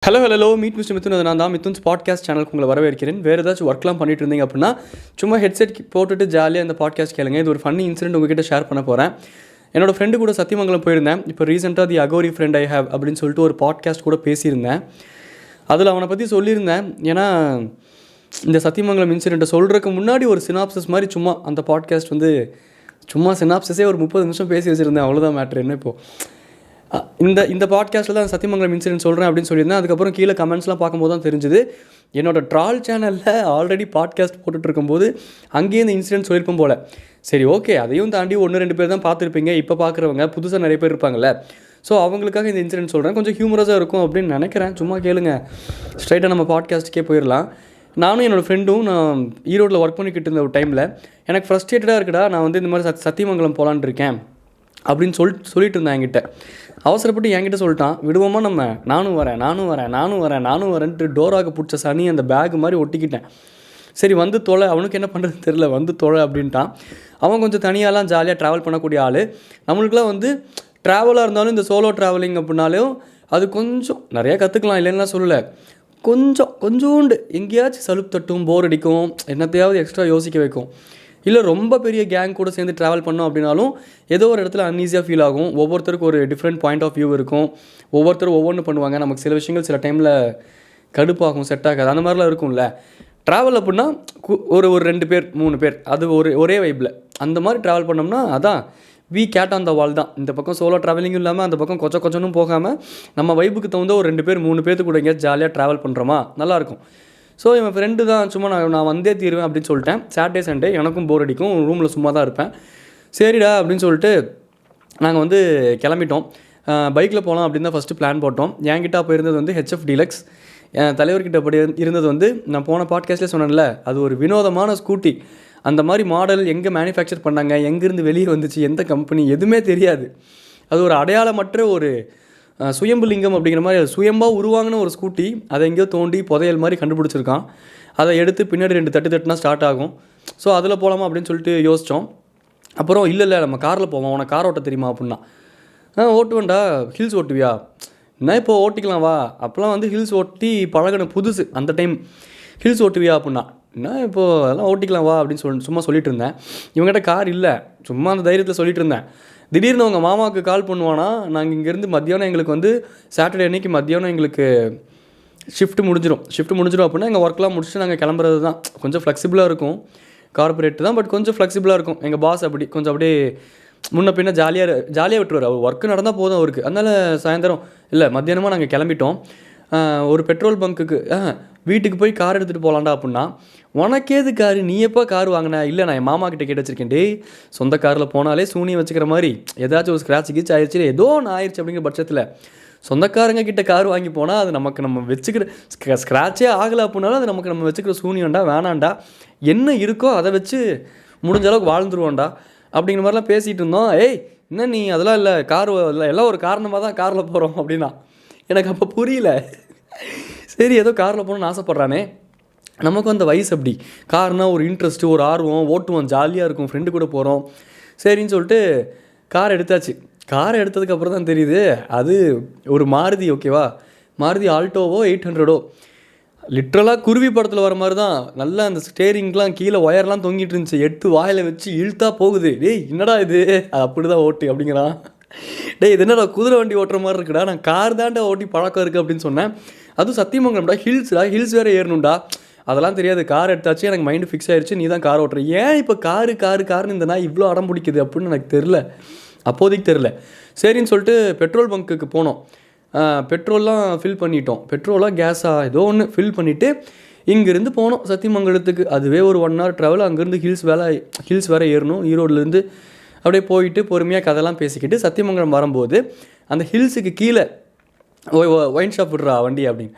Hello meet mister Mithun. நான் தான் Mithun's podcast சேனலுக்கு உங்களை வரவேற்கிறேன். வேறு ஏதாச்சும் ஒர்க்லாம் பண்ணிட்டு இருந்தீங்க அப்படின்னா சும்மா ஹெட்செட் போட்டுட்டு ஜாலியாக இந்த பாட்காஸ்ட் கேளுங்க. இது ஒரு ஃபன்னி இன்சிடென்ட் உங்ககிட்ட ஷேர் பண்ண போகிறேன். என்னோடய ஃப்ரெண்டு கூட சத்தியமங்கலம் போயிருந்தேன். இப்போ ரீசெண்டாக தி அகோரி ஃப்ரெண்ட் ஐ ஹேவ் அப்படின்னு சொல்லிட்டு ஒரு பாட்காஸ்ட் கூட பேசியிருந்தேன். அதில் அவனை பற்றி சொல்லியிருந்தேன். ஏன்னா இந்த சத்தியமங்கலம் இன்சிடெண்ட்டை சொல்கிறதுக்கு முன்னாடி ஒரு சினாப்சஸ் மாதிரி சும்மா அந்த பாட்காஸ்ட் சும்மா சினாப்சஸே ஒரு 30 நிமிஷம் பேசி வச்சுருந்தேன். அவ்வளோதான் மேட்ரு. என்ன இப்போது இந்த பாட்காஸ்ட்டில் தான் சத்தியமங்கலம் இன்சிடென்ட் சொல்கிறேன் அப்படின்னு சொல்லியிருந்தேன். அதுக்கப்புறம் கீழே கமெண்ட்ஸ்லாம் பார்க்கும்போது தான் தெரிஞ்சுது, என்னோடய ட்ரால் சேனலில் ஆல்ரெடி பாட்காஸ்ட் போட்டுட்ருக்கும்போது அங்கேயே இந்த இன்சிடென்ட் சொல்லியிருப்போம் போல். சரி, ஓகே, அதையும் தாண்டி 1-2 பேர் தான் பார்த்துருப்பீங்க. இப்போ பார்க்குறவங்க புதுசாக நிறைய பேர் இருப்பாங்கள்ல. ஸோ அவங்களுக்காக இந்த இன்சிடென்ட் சொல்கிறேன். கொஞ்சம் ஹியூமரஸாக இருக்கும் அப்படின்னு நினைக்கிறேன். சும்மா கேளுங்க. ஸ்ட்ரைட்டாக நம்ம பாட்காஸ்ட்டுக்கே போயிடலாம். நானும் என்னோடய ஃப்ரெண்டும் நான் ஈரோட்டில் ஒர்க் பண்ணிக்கிட்டு இருந்த ஒரு டைமில் எனக்கு ஃப்ரஸ்ட்ரேட்டடாக இருக்குடா, நான் இந்த மாதிரி சத்தியமங்கலம் போகலான்னு இருக்கேன் அப்படின்னு சொல்லிட்டு இருந்தேன். என்கிட்ட அவசரப்பட்டு என்கிட்ட சொல்லிட்டான், விடுவோமா நம்ம, நானும் வரேன்ட்டு டோராக பிடிச்ச சனி அந்த பேக் மாதிரி ஒட்டிக்கிட்டேன். சரி வந்து தொலை, அவனுக்கு என்ன பண்ணுறதுன்னு தெரில, வந்து தொலை அப்படின்ட்டான். அவன் கொஞ்சம் தனியாலாம் ஜாலியாக ட்ராவல் பண்ணக்கூடிய ஆள். நம்மளுக்குலாம் ட்ராவலாக இருந்தாலும் இந்த சோலோ ட்ராவலிங் அப்படின்னாலும் அது கொஞ்சம் நிறையா கற்றுக்கலாம், இல்லைன்னா சொல்லலை. கொஞ்சோண்டு எங்கேயாச்சும் சலுப்பு தட்டும், போர் அடிக்கும், என்னத்தையாவது எக்ஸ்ட்ரா யோசிக்க வைக்கும். இல்லை ரொம்ப பெரிய கேங் கூட சேர்ந்து ட்ராவல் பண்ணோம் அப்படின்னாலும் ஏதோ ஒரு இடத்துல அன்ஈஸியாக ஃபீல் ஆகும். ஒவ்வொருத்தருக்கு ஒரு டிஃப்ரெண்ட் பாயிண்ட் ஆஃப் வியூ இருக்கும். ஒவ்வொருத்தரும் ஒவ்வொன்று பண்ணுவாங்க. நமக்கு சில விஷயங்கள் சில டைமில் கடுப்பாகும், செட் ஆகாது, அந்த மாதிரிலாம் இருக்கும்ல. ட்ராவல் அப்படின்னா ஒரு 2 பேர் 3 பேர் அது ஒரே வைப்பில் அந்த மாதிரி ட்ராவல் பண்ணோம்னா அதான் வி கேட் ஆன் த வால் தான். இந்த பக்கம் சோலோ ட்ராவலிங்கும் இல்லாமல் அந்த பக்கம் கொஞ்சம் போகாமல் நம்ம வைப்புக்கு தகுந்த ஒரு 2 பேர் 3 பேர்த்து கூட எங்கேயாவது ஜாலியாக ட்ராவல் பண்ணுறோமா, நல்லாயிருக்கும். ஸோ என் ஃப்ரெண்டு தான் சும்மா நான் வந்தே தீருவேன் அப்படின்னு சொல்லிட்டேன். சாட்டர்டே சண்டே எனக்கும் போர் அடிக்கும், ரூமில் சும்மா தான் இருப்பேன். சரிடா அப்படின்னு சொல்லிட்டு நாங்கள் கிளம்பிட்டோம். பைக்கில் போகலாம் அப்படின்னு தான் ஃபஸ்ட்டு பிளான் போட்டோம். என்கிட்ட அப்போ இருந்தது ஹெச்எஃப் டீலக்ஸ். என் தலைவர்கிட்ட அப்படி இருந்தது நான் போன பாட்காஸ்ட்லேயே சொன்னேன்ல, அது ஒரு வினோதமான ஸ்கூட்டி. அந்த மாதிரி மாடல் எங்கே மேனுஃபேக்சர் பண்ணாங்க, எங்கேருந்து வெளியே வந்துச்சு, எந்த கம்பெனி, எதுவுமே தெரியாது. அது ஒரு அடையாளமற்ற ஒரு சுயம்புலிங்கம் அப்படிங்கிற மாதிரி அது சுயம்பாக உருவாங்கின ஒரு ஸ்கூட்டி. அதை எங்கேயோ தோண்டி புதையல் மாதிரி கண்டுபிடிச்சிருக்கான். அதை எடுத்து பின்னாடி 2 தட்டுனா ஸ்டார்ட் ஆகும். ஸோ அதில் போகலாமா அப்படின்னு சொல்லிட்டு யோசித்தோம். அப்புறம் இல்லை நம்ம காரில் போவோம், உனக்கு கார் ஓட்ட தெரியுமா அப்படின்னா. ஓட்டுவேன்டா, ஹில்ஸ் ஓட்டுவியா, என்ன இப்போ ஓட்டிக்கலாம் வா. அப்போலாம் ஹில்ஸ் ஓட்டி பழகின புதுசு அந்த டைம். ஹில்ஸ் ஓட்டுவியா அப்படின்னா, என்ன இப்போது அதெல்லாம் ஓட்டிக்கலாம் வா அப்படின்னு சும்மா சொல்லிட்டு இருந்தேன். இவங்ககிட்ட கார் இல்லை, சும்மா அந்த தைரியத்தில் சொல்லிட்டு இருந்தேன். திடீர்னு அவங்க மாமாவுக்கு கால் பண்ணுவானா, நாங்கள் இங்கேருந்து மத்தியானம் எங்களுக்கு சாட்டர்டே அன்றைக்கி மத்தியானம் எங்களுக்கு ஷிஃப்ட் முடிஞ்சிடும் அப்படின்னா எங்கள் ஒர்க்லாம் முடிச்சுட்டு நாங்கள் கிளம்புறது தான். கொஞ்சம் ஃப்ளெக்சிபிளாக இருக்கும், கார்பரேட் தான், பட் கொஞ்சம் ஃப்ளெக்சிபிளாக இருக்கும். எங்கள் பாஸ் அப்படியே முன்ன பின்ன ஜாலியாக விட்டுருவார். அவர் ஒர்க்கு நடந்தால் போதும் அவருக்கு. அதனால் சாயந்தரம் இல்லை மத்தியானமாக நாங்கள் கிளம்பிட்டோம். ஒரு பெட்ரோல் பங்க்குக்கு வீட்டுக்கு போய் கார் எடுத்துகிட்டு போகலாண்டா அப்படின்னா, உனக்கேது காரு, நீ எப்போ கார் வாங்கின, இல்லை நான் என் மாமா கிட்டே கேட்டு வச்சிருக்கேன். டே, சொந்த காரில் போனாலே சூனியம் வச்சுக்கிற மாதிரி ஏதாச்சும் ஒரு ஸ்க்ராட்ச் கீச் ஆயிடுச்சு, ஏதோ ஒன்று ஆயிடுச்சு அப்படிங்கிற பட்சத்தில் சொந்தக்காரங்க கிட்ட கார் வாங்கி போனால் அது நம்ம வச்சுக்கிற ஸ்க்ராட்சே ஆகலை அப்படின்னாலும் அது நம்ம வச்சுக்கிற சூனியம்டா, வேணாண்டா, என்ன இருக்கோ அதை வச்சு முடிஞ்ச அளவுக்கு வாழ்ந்துருவோண்டா அப்படிங்கிற மாதிரிலாம் பேசிகிட்டு இருந்தோம். ஏய் என்ன நீ அதெல்லாம் இல்லை, கார் எல்லாம் ஒரு காரணமாக தான் காரில் போகிறோம் அப்படின்னா. எனக்கு அப்போ புரியல. சரி, ஏதோ காரில் போகணுன்னு ஆசைப்பட்றானே, நமக்கும் அந்த வயசு அப்படி. கார்னால் ஒரு இன்ட்ரெஸ்ட்டு, ஒரு ஆர்வம், ஓட்டுவோம், ஜாலியாக இருக்கும், ஃப்ரெண்டு கூட போகிறோம். சரின்னு சொல்லிட்டு கார் எடுத்தாச்சு. காரை எடுத்ததுக்கப்புறம் தான் தெரியுது அது ஒரு மாருதி. ஓகேவா, மாருதி ஆல்டோவோ 800ஓ. லிட்ரலாக குருவி படத்தில் வர மாதிரி தான். நல்லா அந்த ஸ்டேரிங்லாம் கீழே ஒயர்லாம் தொங்கிட்டு இருந்துச்சு. எடுத்து வாயில் வச்சு இழுத்தா போகுது. டேய் என்னடா இது, அப்படி தான் ஓட்டு அப்படிங்கிறான். டேய் இது என்னடா குதிரை வண்டி ஓட்டுற மாதிரி இருக்குடா, நான் கார் தாண்டா ஓட்டி பழக்கம் இருக்குது அப்படின்னு சொன்னேன். அதுவும் சத்தியமங்கலம்டா, ஹில்ஸ் வேறு ஏறணும்டா. அதெல்லாம் தெரியாது. கார் எடுத்தாச்சு, எனக்கு மைண்டு ஃபிக்ஸ் ஆயிடுச்சு, நீ தான் கார் ஓட்டுற. ஏன் இப்போ காருன்னு இந்த நான் இவ்வளோ அடம் பிடிக்குது அப்படின்னு எனக்கு அப்போதைக்கு தெரில. சரின்னு சொல்லிட்டு பெட்ரோல் பங்க்குக்கு போனோம். பெட்ரோல்லாம் ஃபில் பண்ணிட்டோம். பெட்ரோலாக கேஸா ஏதோ ஒன்று ஃபில் பண்ணிவிட்டு இங்கேருந்து போனோம் சத்தியமங்கலத்துக்கு. அதுவே ஒரு 1 hour ட்ராவல். அங்கேருந்து ஹில்ஸ் வேறு ஏறணும். ஈரோடுலேருந்து அப்படியே போயிட்டு பொறுமையாக கதைலாம் பேசிக்கிட்டு சத்தியமங்கலம் வரும்போது அந்த ஹில்ஸுக்கு கீழே ஒயின் ஷாப் விட்றா வண்டி அப்படின்னு.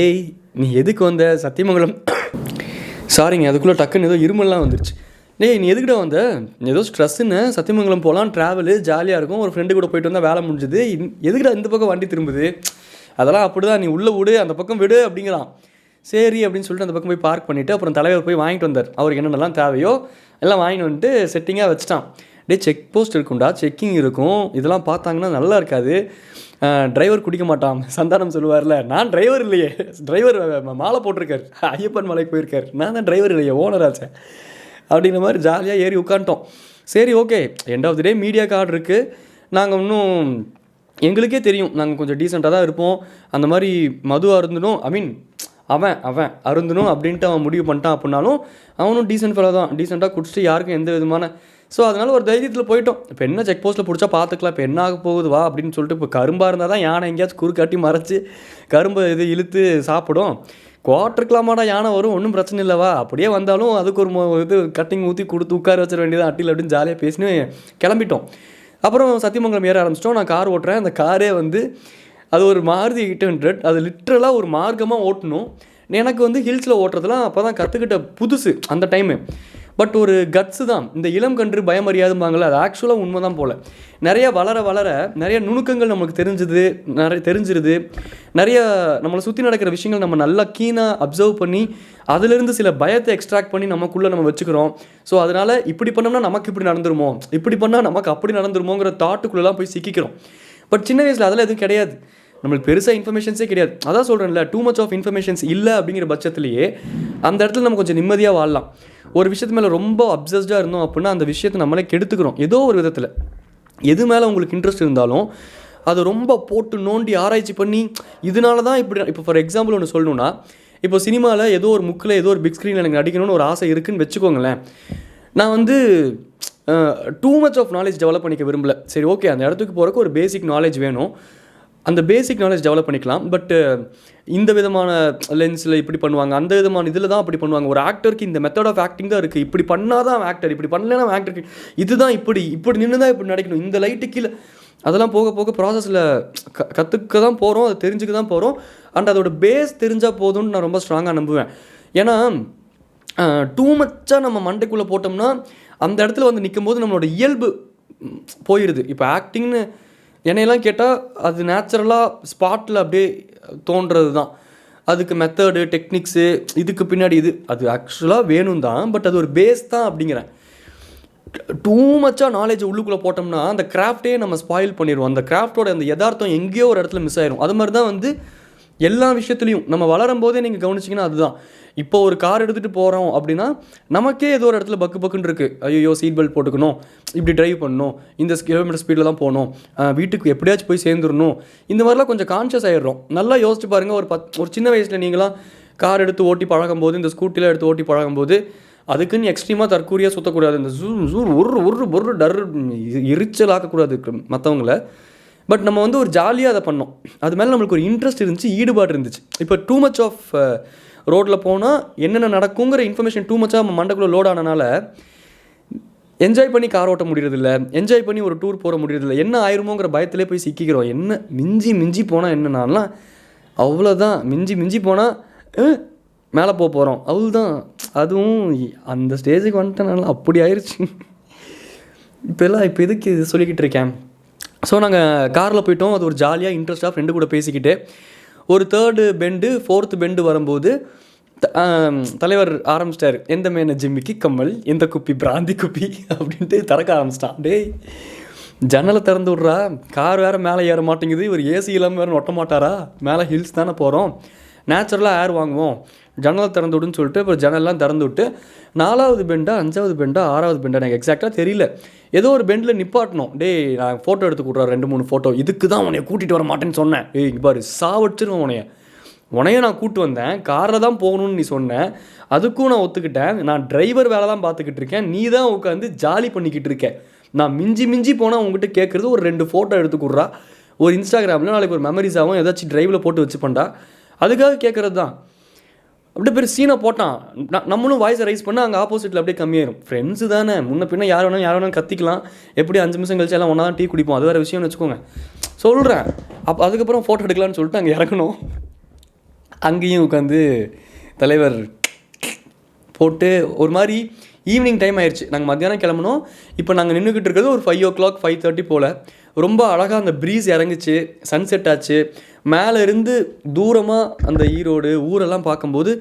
ஏய் நீ எதுக்கு வந்த சத்தியமங்கலம்? சாரிங்க, அதுக்குள்ளே டக்குன்னு ஏதோ இருமல்லாம் வந்துருச்சு. டேய் நீ எதுக்கிட்ட வந்த? ஏதோ ஸ்ட்ரெஸ்ஸுன்னு சத்தியமங்கலம் போகலாம், ட்ராவலு ஜாலியாக இருக்கும், ஒரு ஃப்ரெண்டு கூட போயிட்டு வந்தால் வேலை முடிஞ்சுது, எதுக்கிட்ட இந்த பக்கம் வண்டி திரும்புது? அதெல்லாம் அப்படி தான், நீ உள்ளே விடு, அந்த பக்கம் விடு அப்படிங்கிறான். சரி அப்படின்னு சொல்லிட்டு அந்த பக்கம் போய் பார்க் பண்ணிவிட்டு அப்புறம் தலைவர் போய் வாங்கிட்டு வந்தார். அவருக்கு என்னென்னலாம் தேவையோ எல்லாம் வாங்கிட்டு வந்துட்டு செட்டிங்காக வச்சுட்டான். செக் போஸ்ட் இருக்கும்டா, செக்கிங் இருக்கும், இதெல்லாம் பார்த்தாங்கன்னா நல்லா இருக்காது, டிரைவர் குடிக்க மாட்டான், சந்தானம் சொல்லுவார்ல, நான் டிரைவர் இல்லையே, டிரைவர் மாலை போட்டிருக்கார், ஐயப்பன் மலைக்கு போயிருக்கார், நான் தான் டிரைவர் இல்லையே, ஓனர் ஆச்சேன் அப்படிங்கிற மாதிரி ஜாலியாக ஏறி உட்காந்துட்டோம். சரி okay, end of the day media card இருக்குது, நாங்கள் இன்னும் எங்களுக்கே தெரியும் நாங்கள் கொஞ்சம் டீசெண்டாக தான் இருப்போம், அந்த மாதிரி மது அருந்தணும், ஐ மீன் அவன் அருந்தணும் அப்படின்ட்டு அவன் முடிவு பண்ணிட்டான் அப்படின்னாலும் அவனும் டீசென்ட் ஃபெலோ தான், டீசெண்டாக குடிச்சிட்டு யாருக்கும் எந்த விதமான, ஸோ அதனால் ஒரு தைரியத்தில் போயிட்டோம். இப்போ என்ன செக் போஸ்ட்டில் பிடிச்சா பார்த்துக்கலாம், இப்போ என்ன ஆக போகுது வா அப்படின்னு சொல்லிட்டு, இப்போ கரும்பாக இருந்தால் தான் யானை எங்கேயாச்சும் குறுக்காட்டி மறைச்சி கரும்பை இது இழுத்து சாப்பிடும், குவார்ட்டருக்கலாமாடா யானை வரும், ஒன்றும் பிரச்சனை இல்லைவா, அப்படியே வந்தாலும் அதுக்கு ஒரு இது கட்டிங் ஊற்றி கொடுத்து உட்கார வச்சிட வேண்டியது அட்டில் அப்படின்னு ஜாலியாக பேசினு கிளம்பிட்டோம். அப்புறம் சத்தியமங்கலம் ஏற ஆரம்பிச்சிட்டோம். நான் கார் ஓட்டுறேன், அந்த காரே வந்து அது ஒரு மாருதி 800, அது லிட்ரலாக ஒரு மார்க்கமாக ஓட்டணும். எனக்கு வந்து ஹில்ஸில் ஓட்டுறதுலாம் அப்போ தான் கற்றுக்கிட்ட புதுசு அந்த டைமு. பட் ஒரு கட்ஸு தான், இந்த இளம் கன்று பயமறியாதும்பாங்கள்ல, அது ஆக்சுவலாக உண்மை தான் போல். நிறைய வளர வளர நிறைய நுணுக்கங்கள் நம்மளுக்கு தெரிஞ்சிருது, நிறைய நம்மளை சுற்றி நடக்கிற விஷயங்கள் நம்ம நல்லா கீனாக அப்சர்வ் பண்ணி அதிலிருந்து சில பயத்தை எக்ஸ்ட்ராக்ட் பண்ணி நமக்குள்ளே நம்ம வச்சுக்கிறோம். ஸோ அதனால் இப்படி பண்ணோம்னா நமக்கு இப்படி நடந்துருமோ, இப்படி பண்ணால் நமக்கு அப்படி நடந்துருமோங்கிற தாட்டுக்குள்ளெல்லாம் போய் சிக்கிக்கிறோம். பட் சின்ன வயசில் அதெல்லாம் எதுவும் கிடையாது, நம்மளுக்கு பெருசாக இன்ஃபர்மேஷன்ஸே கிடையாது. அதான் சொல்கிறேன்ல, டூ மச் ஆஃப் இன்ஃபர்மேஷன்ஸ் இல்லை அப்படிங்கிற பட்சத்துலேயே அந்த இடத்துல நம்ம கொஞ்சம் நிம்மதியாக வாழலாம். ஒரு விஷயத்து மேலே ரொம்ப அப்சஸ்டாக இருந்தோம் அப்படின்னா அந்த விஷயத்தை நம்மளே கெடுத்துக்கிறோம் ஏதோ ஒரு விதத்தில். எது மேலே உங்களுக்கு இன்ட்ரெஸ்ட் இருந்தாலும் அதை ரொம்ப போட்டு நோண்டி ஆராய்ச்சி பண்ணி இதனால தான் இப்படி. இப்போ ஃபார் எக்ஸாம்பிள் ஒன்று சொல்லணுன்னா, இப்போ சினிமாவில் ஏதோ ஒரு முக்கில் ஏதோ ஒரு பிக் ஸ்க்ரீனில் எனக்கு நடிக்கணும்னு ஒரு ஆசை இருக்குதுன்னு வச்சுக்கோங்களேன். நான் வந்து too much of knowledge develop பண்ணிக்க விரும்பலை. சரி ஓகே, அந்த இடத்துக்கு போகிறக்கு ஒரு பேசிக் நாலேஜ் வேணும், அந்த பேசிக் நாலேஜ் டெவலப் பண்ணிக்கலாம். பட்டு இந்த விதமான லென்ஸில் இப்படி பண்ணுவாங்க, அந்த விதமான இதில் தான் அப்படி பண்ணுவாங்க. ஒரு ஆக்டருக்கு இந்த மெத்தட் ஆஃப் ஆக்டிங் தான் இருக்குது, இப்படி பண்ணால் தான் ஆக்டர், இப்படி பண்ணலன்னா ஆக்டருக்கு இதுதான், இப்படி நின்று தான் இப்படி நடிக்கணும், இந்த லைட்டு கீழே, அதெல்லாம் போக போக ப்ராசஸில் கற்றுக்க தான் போகிறோம், அதை தெரிஞ்சுக்க தான் போகிறோம். அண்ட் அதோட பேஸ் தெரிஞ்சால் போதும்னு நான் ரொம்ப ஸ்ட்ராங்காக நம்புவேன். ஏன்னா டூ மச்சாக நம்ம மண்டைக்குள்ளே போட்டோம்னா அந்த இடத்துல வந்து நிற்கும் போது நம்மளோட இயல்பு போயிடுது. இப்போ ஆக்டிங்னு என்னையெல்லாம் கேட்டால் அது நேச்சுரலாக ஸ்பாட்டில் அப்படியே தோன்றது தான். அதுக்கு மெத்தடு டெக்னிக்ஸு இதுக்கு பின்னாடி அது ஆக்சுவலாக வேணும் தான், பட் அது ஒரு பேஸ் தான் அப்படிங்கிறேன். டூ மச்சாக நாலேஜ் உள்ளுக்குள்ளே போட்டோம்னா அந்த கிராஃப்டே நம்ம ஸ்பாயில் பண்ணிடுவோம். அந்த கிராஃப்டோட அந்த யதார்த்தம் எங்கேயோ ஒரு இடத்துல மிஸ் ஆயிரும். அது மாதிரி தான் வந்து எல்லா விஷயத்துலையும் நம்ம வளரும் போதே நீங்கள் கவனிச்சிங்கன்னா அதுதான். இப்போ ஒரு கார் எடுத்துகிட்டு போகிறோம் அப்படின்னா நமக்கே ஏதோ ஒரு இடத்துல பக்குன்னு இருக்குது, ஐயோ சீட் பெல்ட் போட்டுக்கணும், இப்படி ட்ரைவ் பண்ணணும், இந்த கிலோமீட்டர் ஸ்பீடில் தான் போகணும், வீட்டுக்கு எப்படியாச்சும் போய் சேர்ந்துடணும், இந்த மாதிரிலாம் கொஞ்சம் கான்ஷியஸ் ஆகிடுறோம். நல்லா யோசிச்சு பாருங்கள், ஒரு சின்ன வயசில் நீங்களாம் கார் எடுத்து ஓட்டி பழகும்போது, இந்த ஸ்கூட்டிலாம் எடுத்து ஓட்டி பழகும்போது அதுக்குன்னு எக்ஸ்ட்ரீமாக தற்கூரியாக சுற்றக்கூடாது, இந்த ஜூர் ஒரு டர் எரிச்சல் ஆக்கக்கூடாது மற்றவங்களை. பட் நம்ம வந்து ஒரு ஜாலியாக அதை பண்ணோம், அது மேலே நம்மளுக்கு ஒரு இன்ட்ரெஸ்ட் இருந்துச்சு, ஈடுபாடு இருந்துச்சு. இப்போ டூ மச் ஆஃப் ரோட்டில் போனால் என்னென்ன நடக்குங்கிற இன்ஃபர்மேஷன் டூ மச்சாக நம்ம மண்டைக்குள்ளே லோட் ஆனனால என்ஜாய் பண்ணி கார் ஓட்ட முடியறதில்ல, என்ஜாய் பண்ணி ஒரு டூர் போகிற முடியறதில்ல, என்ன ஆயிருமோங்கிற பயத்திலே போய் சிக்கிக்கிறோம். என்ன மிஞ்சி போனால் என்னன்னாலாம் அவ்வளோதான், மிஞ்சி போனால் மேலே போகிறோம் அவ்வளோதான். அதுவும் அந்த ஸ்டேஜுக்கு வந்துட்டனால அப்படி ஆயிடுச்சு. இப்போ எதுக்கு இது சொல்லிக்கிட்டு இருக்கேன். ஸோ நாங்கள் காரில் போயிட்டோம், அது ஒரு ஜாலியாக இன்ட்ரெஸ்ட்டாக ஃப்ரெண்டு கூட பேசிக்கிட்டு ஒரு 3rd பெண்டு 4th பெண்டு வரும்போது தலைவர் ஆரம்பிச்சிட்டார், எந்த மேன ஜிம்மிக்கு கம்மல், எந்த குப்பி பிராந்தி குப்பி அப்படின்ட்டு திறக்க ஆரம்பிச்சிட்டான். டேய் ஜன்னலை திறந்து விட்றா, கார் வேறு மேலே ஏற மாட்டேங்குது, இவர் ஏசி இல்லாமல் வேறு ஒட்ட மாட்டாரா, மேலே ஹில்ஸ் தானே போகிறோம், நேச்சுரலாக ஏர் வாங்குவோம், ஜன்னலை திறந்து விடுன்னு சொல்லிட்டு அப்புறம் ஜன்னல்லாம் திறந்து விட்டு 4வது பெண்டா 5வது பெண்டா 6வது பெண்டா எனக்கு எக்ஸாக்டாக தெரியல, ஏதோ ஒரு பெண்டில் நிப்பாட்டணும். டேய் நான் ஃபோட்டோ எடுத்து கொடுறேன் 2-3 ஃபோட்டோ, இதுக்கு தான் உன்னைய கூட்டிகிட்டு வர மாட்டேன்னு சொன்னேன். டேய் இங்கே பாரு சாவடிச்சிருவேன் உனைய நான் கூப்பிட்டு வந்தேன், காரில் தான் போகணும்னு நீ சொன்னேன், அதுக்கும் நான் ஒத்துக்கிட்டேன், நான் டிரைவர் வேலை தான் பார்த்துக்கிட்டு இருக்கேன், நீ தான் உட்காந்து ஜாலி பண்ணிக்கிட்டு இருக்கேன், நான் மிஞ்சி போனால் உங்ககிட்ட கேட்குறது ஒரு 2 ஃபோட்டோ எடுத்து கொடுறா, ஒரு இன்ஸ்டாகிராமில் நாளைக்கு ஒரு மெமரிஸ் ஆகும், ஏதாச்சும் டிரைவில் போட்டு வச்சுப்பண்டா, அதுக்காக கேட்குறது தான். அப்படியே பேர் சீனை போட்டான், நம்மளும் வாய்ஸை ரைஸ் பண்ணால் அங்கே ஆப்போசிட்டில் அப்படியே கம்மியாயிரும். ஃப்ரெண்ட்ஸு தானே, முன்ன பின்ன யார் வேணாலும் கத்திக்கலாம், எப்படி 5 நிமிஷம் கழிச்சு எல்லாம் ஒன்றா தான் டீ குடிப்போம், அது வேறு விஷயம்னு வச்சுக்கோங்க சொல்கிறேன். அதுக்கப்புறம் ஃபோட்டோ எடுக்கலான்னு சொல்லிட்டு அங்கே இறக்கணும். அங்கேயும் உட்காந்து தலைவர் போட்டு ஒரு மாதிரி ஈவினிங் டைம் ஆயிடுச்சு, நாங்கள் மத்தியானம் கிளம்பணும். இப்போ நாங்கள் நின்றுக்கிட்டு இருக்கிறது ஒரு 5 o'clock 5:30 போல். ரொம்ப அழகாக அந்த ப்ரீஸ் இறங்குச்சு, சன்செட் ஆச்சு, மேலே இருந்து தூரமாக அந்த ஈரோடு ஊரெல்லாம் பார்க்கும்போது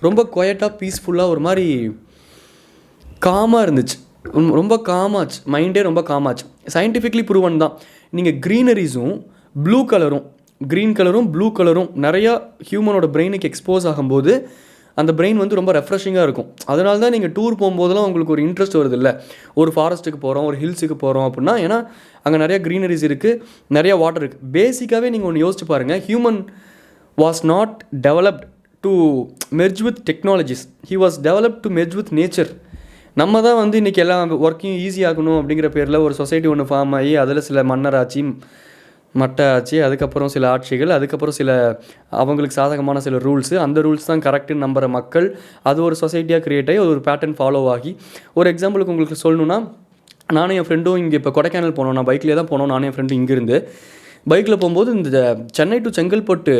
ரொம்ப குவைட்டாக பீஸ்ஃபுல்லாக ஒரு மாதிரி காமாக இருந்துச்சு. ரொம்ப காமாச்சு, மைண்டே ரொம்ப காமாச்சு. சயின்டிஃபிக்லி ப்ரூவன் தான். நீங்கள் க்ரீனரிஸும் க்ரீன் கலரும் ப்ளூ கலரும் நிறையா ஹியூமனோட பிரெயினுக்கு எக்ஸ்போஸ் ஆகும்போது அந்த பிரெயின் வந்து ரொம்ப ரெஃப்ரெஷிங்காக இருக்கும். அதனால தான் நீங்கள் டூர் போகும்போதெல்லாம் உங்களுக்கு ஒரு இன்ட்ரெஸ்ட் வருது இல்லை, ஒரு ஃபாரஸ்ட்டுக்கு போகிறோம், ஒரு ஹில்ஸுக்கு போகிறோம் அப்படின்னா. ஏன்னா அங்கே நிறையா க்ரீனரிஸ் இருக்குது, நிறையா வாட்டர் இருக்குது. பேசிக்காகவே நீங்கள் ஒன்று யோசிச்சு பாருங்கள், human was not developed to merge with technologies, he was developed to merge with nature. நம்ம தான் வந்து இன்றைக்கி எல்லாம் ஒர்க்கையும் ஈஸியாகணும் அப்படிங்கிற பேரில் ஒரு சொசைட்டி ஒன்று ஃபார்ம் ஆகி அதில் சில மன்னராட்சி, மட்ட ஆட்சி, அதுக்கப்புறம் சில ஆட்சிகள், அதுக்கப்புறம் சில அவங்களுக்கு சாதகமான சில ரூல்ஸு, அந்த ரூல்ஸ் தான் கரெக்டுன்னு நம்புகிற மக்கள், அது ஒரு சொசைட்டியாக க்ரியேட் ஆகி ஒரு பேட்டர்ன் ஃபாலோ ஆகி. ஒரு எக்ஸாம்பிளுக்கு உங்களுக்கு சொல்லணுன்னா, நானும் என் ஃப்ரெண்டும் இங்கே இப்போ கொடைக்கானல் போனோம், நான் பைக்லேயே தான் போனோம், நானும் என் ஃப்ரெண்டும் இங்கேருந்து பைக்கில் போகும்போது இந்த சென்னை டு செங்கல்பட்டு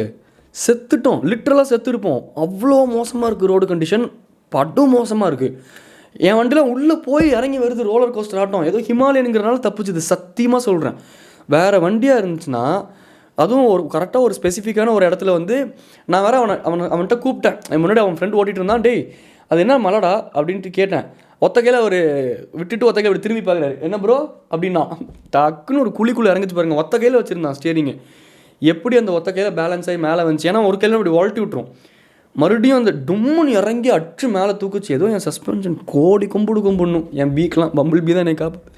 செத்துட்டோம், லிட்ரலாக செத்துருப்போம். அவ்வளோ மோசமாக இருக்குது ரோடு கண்டிஷன், படும் மோசமாக இருக்குது. என் வண்டியில் உள்ளே போய் இறங்கி வருது ரோலர் கோஸ்டர் ஆட்டம். ஏதோ ஹிமாலயனுங்கிறனால தப்பிச்சுது, சத்தியமாக சொல்கிறேன். வேறு வண்டியாக இருந்துச்சுன்னா, அதுவும் ஒரு கரெக்டாக ஒரு ஸ்பெசிஃபிக்கான ஒரு இடத்துல வந்து நான் வேறு அவன்கிட்ட கூப்பிட்டேன். முன்னாடி அவன் ஃப்ரெண்ட் ஓட்டிகிட்டு இருந்தான். டேய் அது என்ன மலைடா அப்படின்ட்டு கேட்டேன். ஒத்தக்கையில் அவர் விட்டுட்டு ஒத்தக்கையில் அப்படி திரும்பி பார்க்குறாரு. என்ன ப்ரோ அப்படின்னா, டக்குன்னு ஒரு குழிக்குள்ளே இறங்கிச்சு பாருங்கள். ஒத்தக்கையில் வச்சுருந்தான் ஸ்டியரிங்கு. எப்படி அந்த ஒத்தக்கையில் பேலன்ஸ் ஆகி மேலே வந்துச்சு, ஏன்னா ஒரு கையில் அப்படி வளட்டி விட்டுரும், மறுபடியும் அந்த டும்முன்னு இறங்கி அடிச்சு மேலே தூக்குச்சு. ஏதோ என் சஸ்பென்ஷன் கோடி கும்பிடணும். என் பீக்கெலாம் பம்பிள் பீ தான் என்னை காப்பாற்று.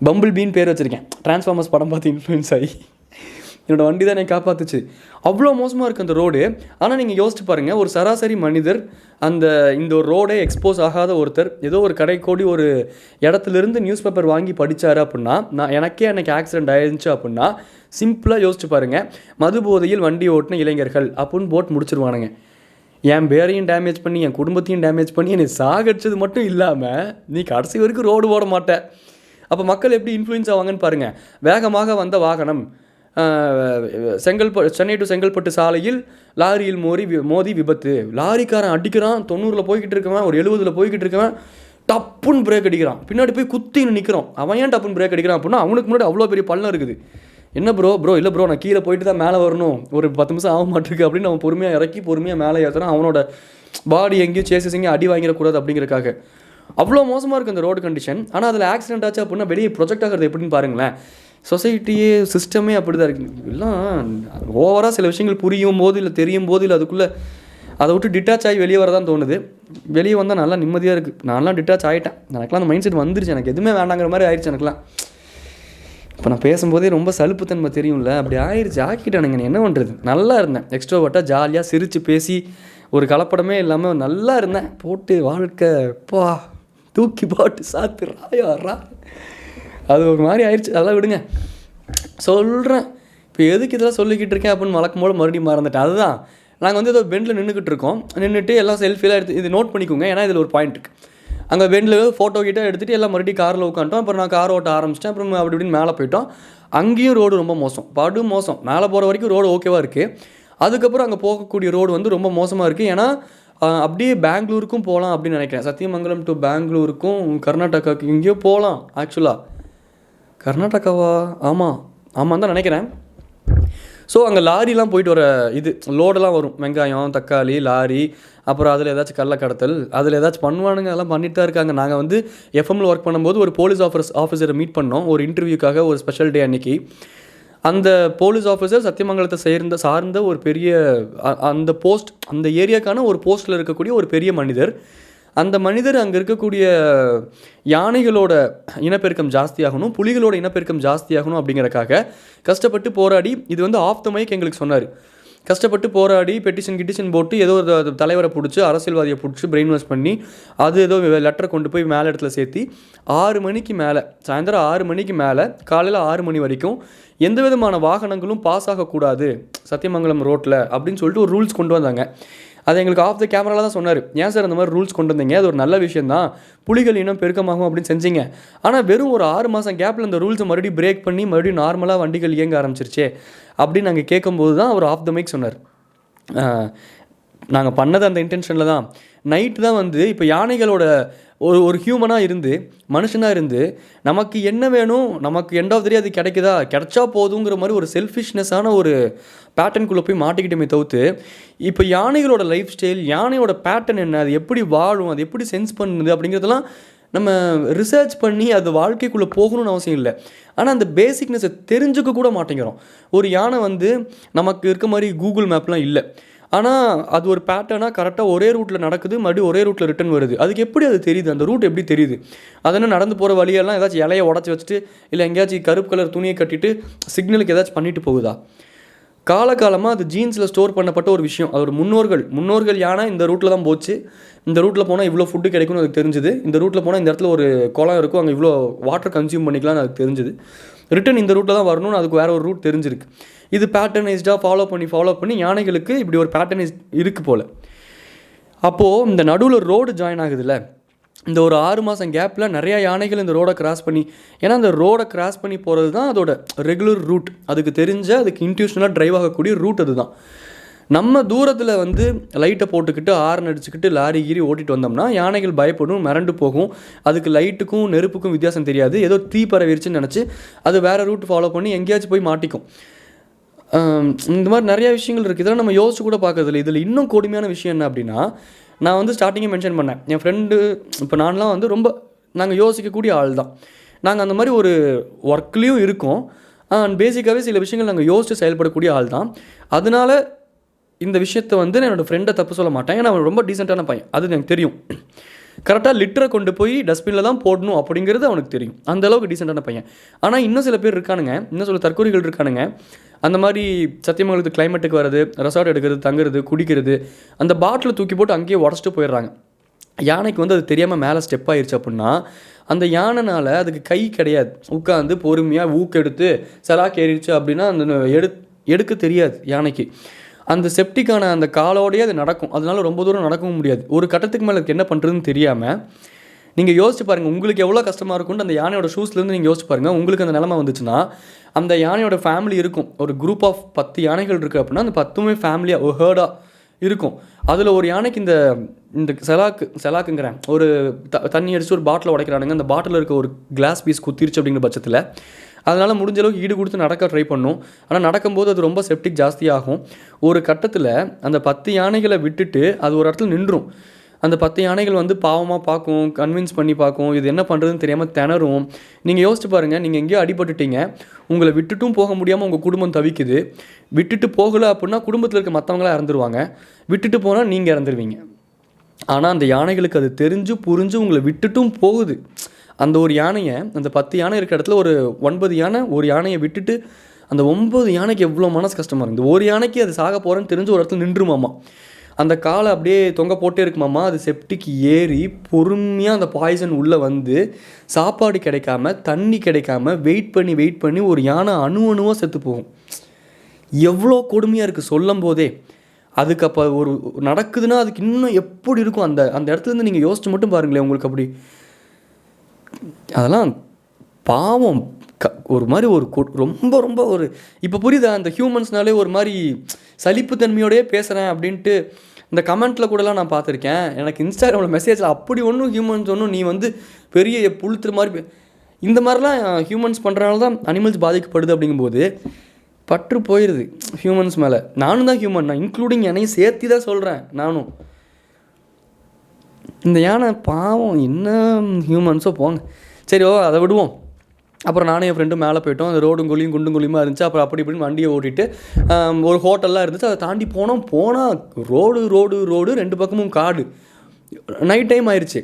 பம்பிள் பீன்னு பேர் வச்சுருக்கேன், டிரான்ஸ்ஃபார்மர்ஸ் படம் பார்த்து இன்ஃப்ளூயன்ஸ் ஆகி. என்னோடய வண்டி தான் என்னை காப்பாற்றுச்சு. அவ்வளோ மோசமாக இருக்குது அந்த ரோடு. ஆனால் நீங்கள் யோசிச்சு பாருங்கள், ஒரு சராசரி மனிதர் இந்த ஒரு ரோடே எக்ஸ்போஸ் ஆகாத ஒருத்தர் ஏதோ ஒரு கடைக்கோடி ஒரு இடத்துலேருந்து நியூஸ் பேப்பர் வாங்கி படித்தார் அப்படின்னா, எனக்கே அன்றைக்கி ஆக்சிடென்ட் ஆயிருந்துச்சு அப்படின்னா, சிம்பிளாக யோசிச்சு பாருங்கள், மது போதையில் வண்டி ஓட்டின இளைஞர்கள் அப்படின்னு போட்டு முடிச்சிருவானுங்க. என் பேரையும் டேமேஜ் பண்ணி, என் குடும்பத்தையும் டேமேஜ் பண்ணி, என்னை சாகடிச்சது மட்டும் இல்லாமல் நீ கடைசி வரைக்கும் ரோடு ஓட மாட்டேன். அப்போ மக்கள் எப்படி இன்ஃப்ளூயன்ஸ் ஆவாங்கன்னு பாருங்கள். வேகமாக வந்த வாகனம் சென்னை டு செங்கல்பட்டு சாலையில் லாரியில் மோதி விபத்து. லாரிக்காரன் அடிக்கிறான், 90 போய்கிட்டு இருக்கவன், ஒரு 70 போய்கிட்டு இருக்கவன் டப்புன்னு பிரேக் அடிக்கிறான். பின்னாடி போய் குத்தின்னு நிற்கிறான். அவன் ஏன் டப்புன்னு பிரேக் அடிக்கிறான் அப்படின்னா, அவனுக்கு முன்னாடி அவ்வளோ பெரிய பள்ளம் இருக்குது. என்ன ப்ரோ இல்லை ப்ரோ, நான் கீழே போயிட்டு தான் மேலே வரணும், ஒரு 10 நிமிஷம் ஆக மாட்டிருக்கு அப்படின்னு அவன் பொறுமையாக இறக்கி பொறுமையாக மேலே ஏற்றுறான். அவனோட பாடி எங்கேயும் சேசஸ் எங்கேயும் அடி வாங்கிடக்கூடாது அப்படிங்கிறக்காக. அவ்வளோ மோசமாக இருக்குது அந்த ரோடு கண்டிஷன். ஆனால் அதில் ஆக்சிடென்ட் ஆச்சு அப்படின்னா வெளியே ப்ரொஜெக்ட் ஆகிறது எப்படின்னு பாருங்களேன். சொசைட்டியே சிஸ்டமே அப்படி தான் இருக்குது. எல்லாம் ஓவராக சில விஷயங்கள் புரியும் போது இல்லை தெரியும் போது இல்லை அதுக்குள்ளே அதை விட்டு டிட்டாச் ஆகி வெளியே வரதான் தோணுது. வெளியே வந்தால் நல்லா நிம்மதியாக இருக்குது. நான்லாம் டிட்டாச் ஆகிட்டேன், எனக்குலாம் அந்த மைண்ட் செட் வந்துருச்சு, எனக்கு எதுவுமே வேண்டாங்கிற மாதிரி ஆயிடுச்சு எனக்குலாம். இப்போ நான் பேசும்போதே ரொம்ப சலுப்புத்தன்மை தெரியும்ல, அப்படி ஆயிடுச்சு, ஆக்கிட்டானுங்க. என்ன பண்ணுறது, நல்லா இருந்தேன், எக்ஸ்ட்ரோவர்ட்டாக ஜாலியாக சிரித்து பேசி ஒரு கலப்படமே இல்லாமல் நல்லா இருந்தேன். போட்டு வாழ்க்கை பா தூக்கி போட்டு சாத்து ராயாரா, அது ஒரு மாதிரி ஆயிடுச்சு. அதெல்லாம் விடுங்க, சொல்கிறேன். இப்போ எதுக்கு இதெல்லாம் சொல்லிக்கிட்டு இருக்கேன் அப்படின்னு வழக்கம் போது மறுபடியும் மறந்துட்டேன். அதுதான், நாங்கள் வந்து ஏதோ பெண்டில் நின்றுக்கிட்டு இருக்கோம், நின்றுட்டு எல்லாம் செல்ஃபிலாம் எடுத்து, இது நோட் பண்ணிக்கோங்க ஏன்னா இதில் ஒரு பாயிண்ட் இருக்குது. அங்கே பெண்டில் ஃபோட்டோ கிட்ட எடுத்துகிட்டு எல்லாம் மறுபடியும் காரில் உட்காந்துட்டோம். அப்புறம் நான் கார் ஓட்ட ஆரம்பிச்சிட்டேன். அப்புறம் அப்படி இப்படின்னு மேலே போயிட்டோம். அங்கேயும் ரோடு ரொம்ப மோசம், படு மோசம். மேலே போகிற வரைக்கும் ரோடு ஓகேவாக இருக்குது. அதுக்கப்புறம் அங்கே போகக்கூடிய ரோடு வந்து ரொம்ப மோசமாக இருக்குது. ஏன்னா அப்படியே பெங்களூருக்கும் போகலாம் அப்படின்னு நினைக்கிறேன். சத்தியமங்கலம் டு பெங்களூருக்கும் கர்நாடகாவுக்கு எங்கேயோ போகலாம். ஆக்சுவலாக கர்நாடகாவா, ஆமாம் தான் நினைக்கிறேன். ஸோ அங்கே லாரிலாம் போயிட்டு வர இது லோடெல்லாம் வரும், வெங்காயம், தக்காளி, லாரி, அப்புறம் அதில் ஏதாச்சும் கள்ளக்கடத்தல், அதில் ஏதாச்சும் பண்ணுவானுங்க, அதெல்லாம் பண்ணிட்டு தான் இருக்காங்க. நாங்கள் வந்து எஃப்எம்மில் ஒர்க் பண்ணும்போது ஒரு போலீஸ் ஆஃபீஸரை மீட் பண்ணோம், ஒரு இன்டர்வியூக்காக, ஒரு ஸ்பெஷல் டே அன்னைக்கு. அந்த போலீஸ் ஆஃபீஸர் சத்தியமங்கலத்தை சார்ந்த ஒரு பெரிய அந்த போஸ்ட், அந்த ஏரியாக்கான ஒரு போஸ்ட்டில் இருக்கக்கூடிய ஒரு பெரிய மனிதர். அந்த மனிதர் அங்கே இருக்கக்கூடிய யானைகளோட இனப்பெருக்கம் ஜாஸ்தியாகணும், புலிகளோட இனப்பெருக்கம் ஜாஸ்தியாகணும் அப்படிங்கிறக்காக கஷ்டப்பட்டு போராடி, இது வந்து ஆஃப் த மைக் எங்களுக்கு சொன்னார், கஷ்டப்பட்டு போராடி பெட்டிஷன் போட்டு ஏதோ ஒரு தலைவரை பிடிச்சி, அரசியல்வாதியை பிடிச்சி பிரெயின் வாஷ் பண்ணி, அது ஏதோ லெட்டரை கொண்டு போய் மேலே இடத்துல சேர்த்தி 6 மணிக்கு மேலே, சாயந்தரம் 6 மணிக்கு மேலே காலையில் 6 மணி வரைக்கும் எந்த விதமான வாகனங்களும் பாஸ் ஆகக்கூடாது சத்தியமங்கலம் ரோட்டில் அப்படின்னு சொல்லிட்டு ஒரு ரூல்ஸ் கொண்டு வந்தாங்க. அது எங்களுக்கு ஆஃப் த கேமராவில் தான் சொன்னார். ஏன் சார் அந்த மாதிரி ரூல்ஸ் கொண்டு வந்தீங்க, அது ஒரு நல்ல விஷயம் தான், புலிகள் இன்னும் பெருக்கமாகும் அப்படின்னு செஞ்சீங்க. ஆனால் வெறும் ஒரு 6 மாதம் கேப்பில் அந்த ரூல்ஸை மறுபடியும் பிரேக் பண்ணி மறுபடியும் நார்மலாக வண்டிகள் இயங்க ஆரம்பிச்சிருச்சே அப்படின்னு நாங்கள் கேட்கும்போது தான் அவர் ஆஃப் த மைக் சொன்னார். நாங்கள் பண்ணது அந்த இன்டென்ஷனில் தான். நைட்டு தான் வந்து இப்போ யானைகளோட ஒரு ஹியூமனாக இருந்து, மனுஷனாக இருந்து, நமக்கு என்ன வேணும், நமக்கு எண்ட் ஆஃப் த டே அது கிடைச்சா போதுங்கிற மாதிரி ஒரு செல்ஃபிஷ்னஸான ஒரு பேட்டர்னுக்குள்ளே போய் மாட்டிக்கிட்டோமே தவிர்த்து, இப்போ யானைகளோட லைஃப் ஸ்டைல், யானையோட பேட்டர்ன் என்ன, அது எப்படி வாழும், அது எப்படி சென்ஸ் பண்ணுது அப்படிங்கிறதெல்லாம் நம்ம ரிசர்ச் பண்ணி அது வாழ்க்கைக்குள்ளே போகணும்னு அவசியம் இல்லை. ஆனால் அந்த பேசிக்னஸை தெரிஞ்சுக்க கூட மாட்டேங்கிறோம். ஒரு யானை வந்து நமக்கு இருக்க மாதிரி கூகுள் மேப்லாம் இல்லை. ஆனால் அது ஒரு பேட்டர்னாக கரெக்டாக ஒரே ரூட்டில் நடக்குது, மறுபடியும் ஒரே ரூட்டில் ரிட்டன் வருது. அதுக்கு எப்படி அது தெரியுது? அந்த ரூட் எப்படி தெரியுது? அதனால் நடந்து போகிற வழியெல்லாம் ஏதாச்சும் இலையை உடச்சி வச்சுட்டு இல்லை எங்கேயாச்சும் கருப்பு கலர் துணியை கட்டிட்டு சிக்னலுக்கு ஏதாச்சும் பண்ணிட்டு போகுதா? காலகாலமாக அது ஜீன்ஸில் ஸ்டோர் பண்ணப்பட்ட ஒரு விஷயம். அதோட முன்னோர்கள் யானை இந்த ரூட்டில் தான் போச்சு, இந்த ரூட்டில் போனால் இவ்வளோ ஃபுட்டு கிடைக்கும்னு அதுக்கு தெரிஞ்சுது, இந்த ரூட்டில் போனால் இந்த இடத்துல ஒரு குளம் இருக்கும், அங்கே இவ்வளோ வாட்டர் கன்சியூம் பண்ணிக்கலாம்னு அதுக்கு தெரிஞ்சுது, ரிட்டன் இந்த ரூட்டில் தான் வரணும்னு அதுக்கு வேறு ஒரு ரூட் தெரிஞ்சிருக்கு. இது பேட்டர்னைஸ்டாக ஃபாலோ பண்ணி யானைகளுக்கு இப்படி ஒரு பேட்டர்னைஸ் இருக்குது போல். அப்போது இந்த நடுவில் ரோடு ஜாயின் ஆகுதுல்ல, இந்த ஒரு 6 மாதம் கேப்பில் நிறையா யானைகள் இந்த ரோடை கிராஸ் பண்ணி, ஏன்னா அந்த ரோடை கிராஸ் பண்ணி போகிறது தான் அதோட ரெகுலர் ரூட், அதுக்கு தெரிஞ்ச அதுக்கு இன்ட்யூஷனலாக ட்ரைவ் ஆகக்கூடிய ரூட் அது தான். நம்ம தூரத்தில் வந்து லைட்டை போட்டுக்கிட்டு ஹார்ன் அடிச்சுக்கிட்டு லாரி கீரி ஓட்டிகிட்டு வந்தோம்னா யானைகள் பயப்படும், மிரண்டு போகும். அதுக்கு லைட்டுக்கும் நெருப்புக்கும் வித்தியாசம் தெரியாது, ஏதோ தீ பரவிருச்சுன்னு நினச்சி அது வேறு ரூட் ஃபாலோ பண்ணி எங்கேயாச்சும் போய் மாட்டிக்கும். இந்த மாதிரி நிறையா விஷயங்கள் இருக்குது. இதெல்லாம் நம்ம யோசிச்சு கூட பார்க்கறதில்ல. இதில் இன்னும் கொடுமையான விஷயம் என்ன அப்படின்னா, நான் வந்து ஸ்டார்டிங்கே மென்ஷன் பண்ணேன், என் ஃப்ரெண்டு இப்போ நான்லாம் வந்து ரொம்ப நாங்கள் யோசிக்கக்கூடிய ஆள் தான். நாங்கள் அந்த மாதிரி ஒரு ஒர்க்லேயும் இருக்கோம், பேசிக்காகவே சில விஷயங்கள் நாங்கள் யோசித்து செயல்படக்கூடிய ஆள் தான். அதனால் இந்த விஷயத்தை வந்து நான் என்னோடய ஃப்ரெண்டை தப்பு சொல்ல மாட்டேன், ஏன்னா அவன் ரொம்ப டீசெண்டான பையன், அது எனக்கு தெரியும். கரெக்டாக லிட்டரை கொண்டு போய் டஸ்ட்பினில் தான் போடணும் அப்படிங்கிறது அவனுக்கு தெரியும், அந்தளவுக்கு டீசெண்டான பையன். ஆனால் இன்னும் சில பேர் இருக்கானுங்க, இன்னும் சில தற்கொலைகள் இருக்கானுங்க, அந்த மாதிரி சத்தியமங்கலத்துக்கு கிளைமேட்டுக்கு வர்றது, ரெசார்ட் எடுக்கிறது, தங்குறது, குடிக்கிறது, அந்த பாட்டிலை தூக்கி போட்டு அங்கேயே உடச்சிட்டு போயிடுறாங்க. யானைக்கு வந்து அது தெரியாமல் மேலே ஸ்டெப் ஆயிடுச்சு அப்படின்னா, அந்த யானைனால் அதுக்கு கை கிடையாது, உட்காந்து பொறுமையாக ஊக்கெடுத்து செலாக்கு ஏறிடுச்சு அப்படின்னா அந்த எடுக்க தெரியாது யானைக்கு. அந்த செப்டிக்கான அந்த காலோடையே அது நடக்கும், அதனால ரொம்ப தூரம் நடக்கவும் முடியாது. ஒரு கட்டத்துக்கு மேலே அதுக்கு என்ன பண்ணுறதுன்னு தெரியாமல் நீங்கள் யோசிச்சு பாருங்கள், உங்களுக்கு எவ்வளோ கஷ்டமாக இருக்கும்னு அந்த யானையோட ஷூஸ்லேருந்து நீங்கள் யோசிச்சு பாருங்கள். உங்களுக்கு அந்த நிலமை வந்துச்சுன்னா அந்த யானையோட ஃபேமிலி இருக்கும், ஒரு குரூப் ஆஃப் 10 யானைகள் இருக்குது அப்படின்னா அந்த 10மே ஃபேமிலியாக ஒரு ஹேர்டாக இருக்கும். அதில் ஒரு யானைக்கு இந்த செலாக்குங்கிறேன் ஒரு தண்ணி அடித்து ஒரு பாட்டில் உடைக்கிறானுங்க, அந்த பாட்டில் இருக்க ஒரு கிளாஸ் பீஸ் குத்திருச்சு அப்படிங்கிற பட்சத்தில் அதனால் முடிஞ்ச அளவுக்கு ஈடு கொடுத்து நடக்க ட்ரை பண்ணும். ஆனால் நடக்கும்போது அது ரொம்ப செப்டிக் ஜாஸ்தியாகும். ஒரு கட்டத்தில் அந்த 10 யானைகளை விட்டுட்டு அது ஒரு இடத்துல நின்றும். அந்த 10 யானைகள் வந்து பாவமாக பார்க்கும், கன்வின்ஸ் பண்ணி பார்க்கும், இது என்ன பண்ணுறதுன்னு தெரியாமல் திணறும். நீங்கள் யோசிச்சு பாருங்கள், நீங்கள் எங்கேயோ அடிபட்டுட்டீங்க, உங்களை விட்டுட்டும் போக முடியாமல் உங்கள் குடும்பம் தவிக்குது. விட்டுட்டு போகலை அப்படின்னா குடும்பத்தில் இருக்க மற்றவங்களாம் இறந்துருவாங்க, விட்டுட்டு போனால் நீங்கள் இறந்துருவீங்க. ஆனால் அந்த யானைகளுக்கு அது தெரிஞ்சு புரிஞ்சு உங்களை விட்டுட்டும் போகுது. அந்த ஒரு யானையை, அந்த 10 யானை இருக்கிற இடத்துல ஒரு 9 யானை ஒரு யானையை விட்டுட்டு, அந்த 9 யானைக்கு எவ்வளோ மனசு கஷ்டமாக இருக்குது. ஒரு யானைக்கு அது சாக போகிறேன்னு தெரிஞ்சு ஒரு இடத்துல நின்றுமாமா, அந்த காலை அப்படியே தொங்க போட்டே இருக்குமாம்மா. அது செப்டிக்கு ஏறி பொறுமையாக அந்த பாய்சன் உள்ளே வந்து சாப்பாடு கிடைக்காம தண்ணி கிடைக்காம வெயிட் பண்ணி ஒரு யானை அணுவாக செத்து போகும். எவ்வளோ கொடுமையாக இருக்குது சொல்லும் போதே. அதுக்கு அப்போ ஒரு நடக்குதுன்னா அதுக்கு இன்னும் எப்படி இருக்கும்? அந்த இடத்துலேருந்து நீங்கள் யோசிச்சு மட்டும் பாருங்களேன், உங்களுக்கு அப்படி அதெல்லாம் பாவம். ஒரு மாதிரி ஒரு ரொம்ப ரொம்ப ஒரு இப்போ புரியுதா? அந்த ஹியூமன்ஸ்னாலே ஒரு மாதிரி சலிப்புத்தன்மையோடையே பேசுகிறேன் அப்படின்ட்டு இந்த கமெண்ட்டில் கூடலாம் நான் பார்த்துருக்கேன். எனக்கு இன்ஸ்டாகிராமில் மெசேஜில் அப்படி ஒன்றும் ஹியூமன்ஸ் ஒன்றும் நீ வந்து பெரிய புழுத்துற மாதிரி இந்த மாதிரிலாம் ஹியூமன்ஸ் பண்ணுறனால தான் அனிமல்ஸ் பாதிக்கப்படுது அப்படிங்கும்போது பற்று போயிடுது ஹியூமன்ஸ் மேலே. நானும் தான் ஹியூமன், நான் இன்க்ளூடிங் என்னையும் சேர்த்து தான் சொல்கிறேன். நானும் இந்த யானை பாவம், என்ன ஹியூமன்ஸோ போங்க. சரி அதை விடுவோம். அப்புறம் நானும் என் ஃப்ரெண்டும் மேலே போயிட்டோம். அந்த ரோடும் குழியும் குழியுமா இருந்துச்சு. அப்புறம் அப்படி இப்படின்னு வண்டியை ஓட்டிட்டு ஒரு ஹோட்டல்லாம் இருந்துச்சு, அதை தாண்டி போனால் ரோடு 2 பக்கமும் காடு. நைட் டைம் ஆயிடுச்சு.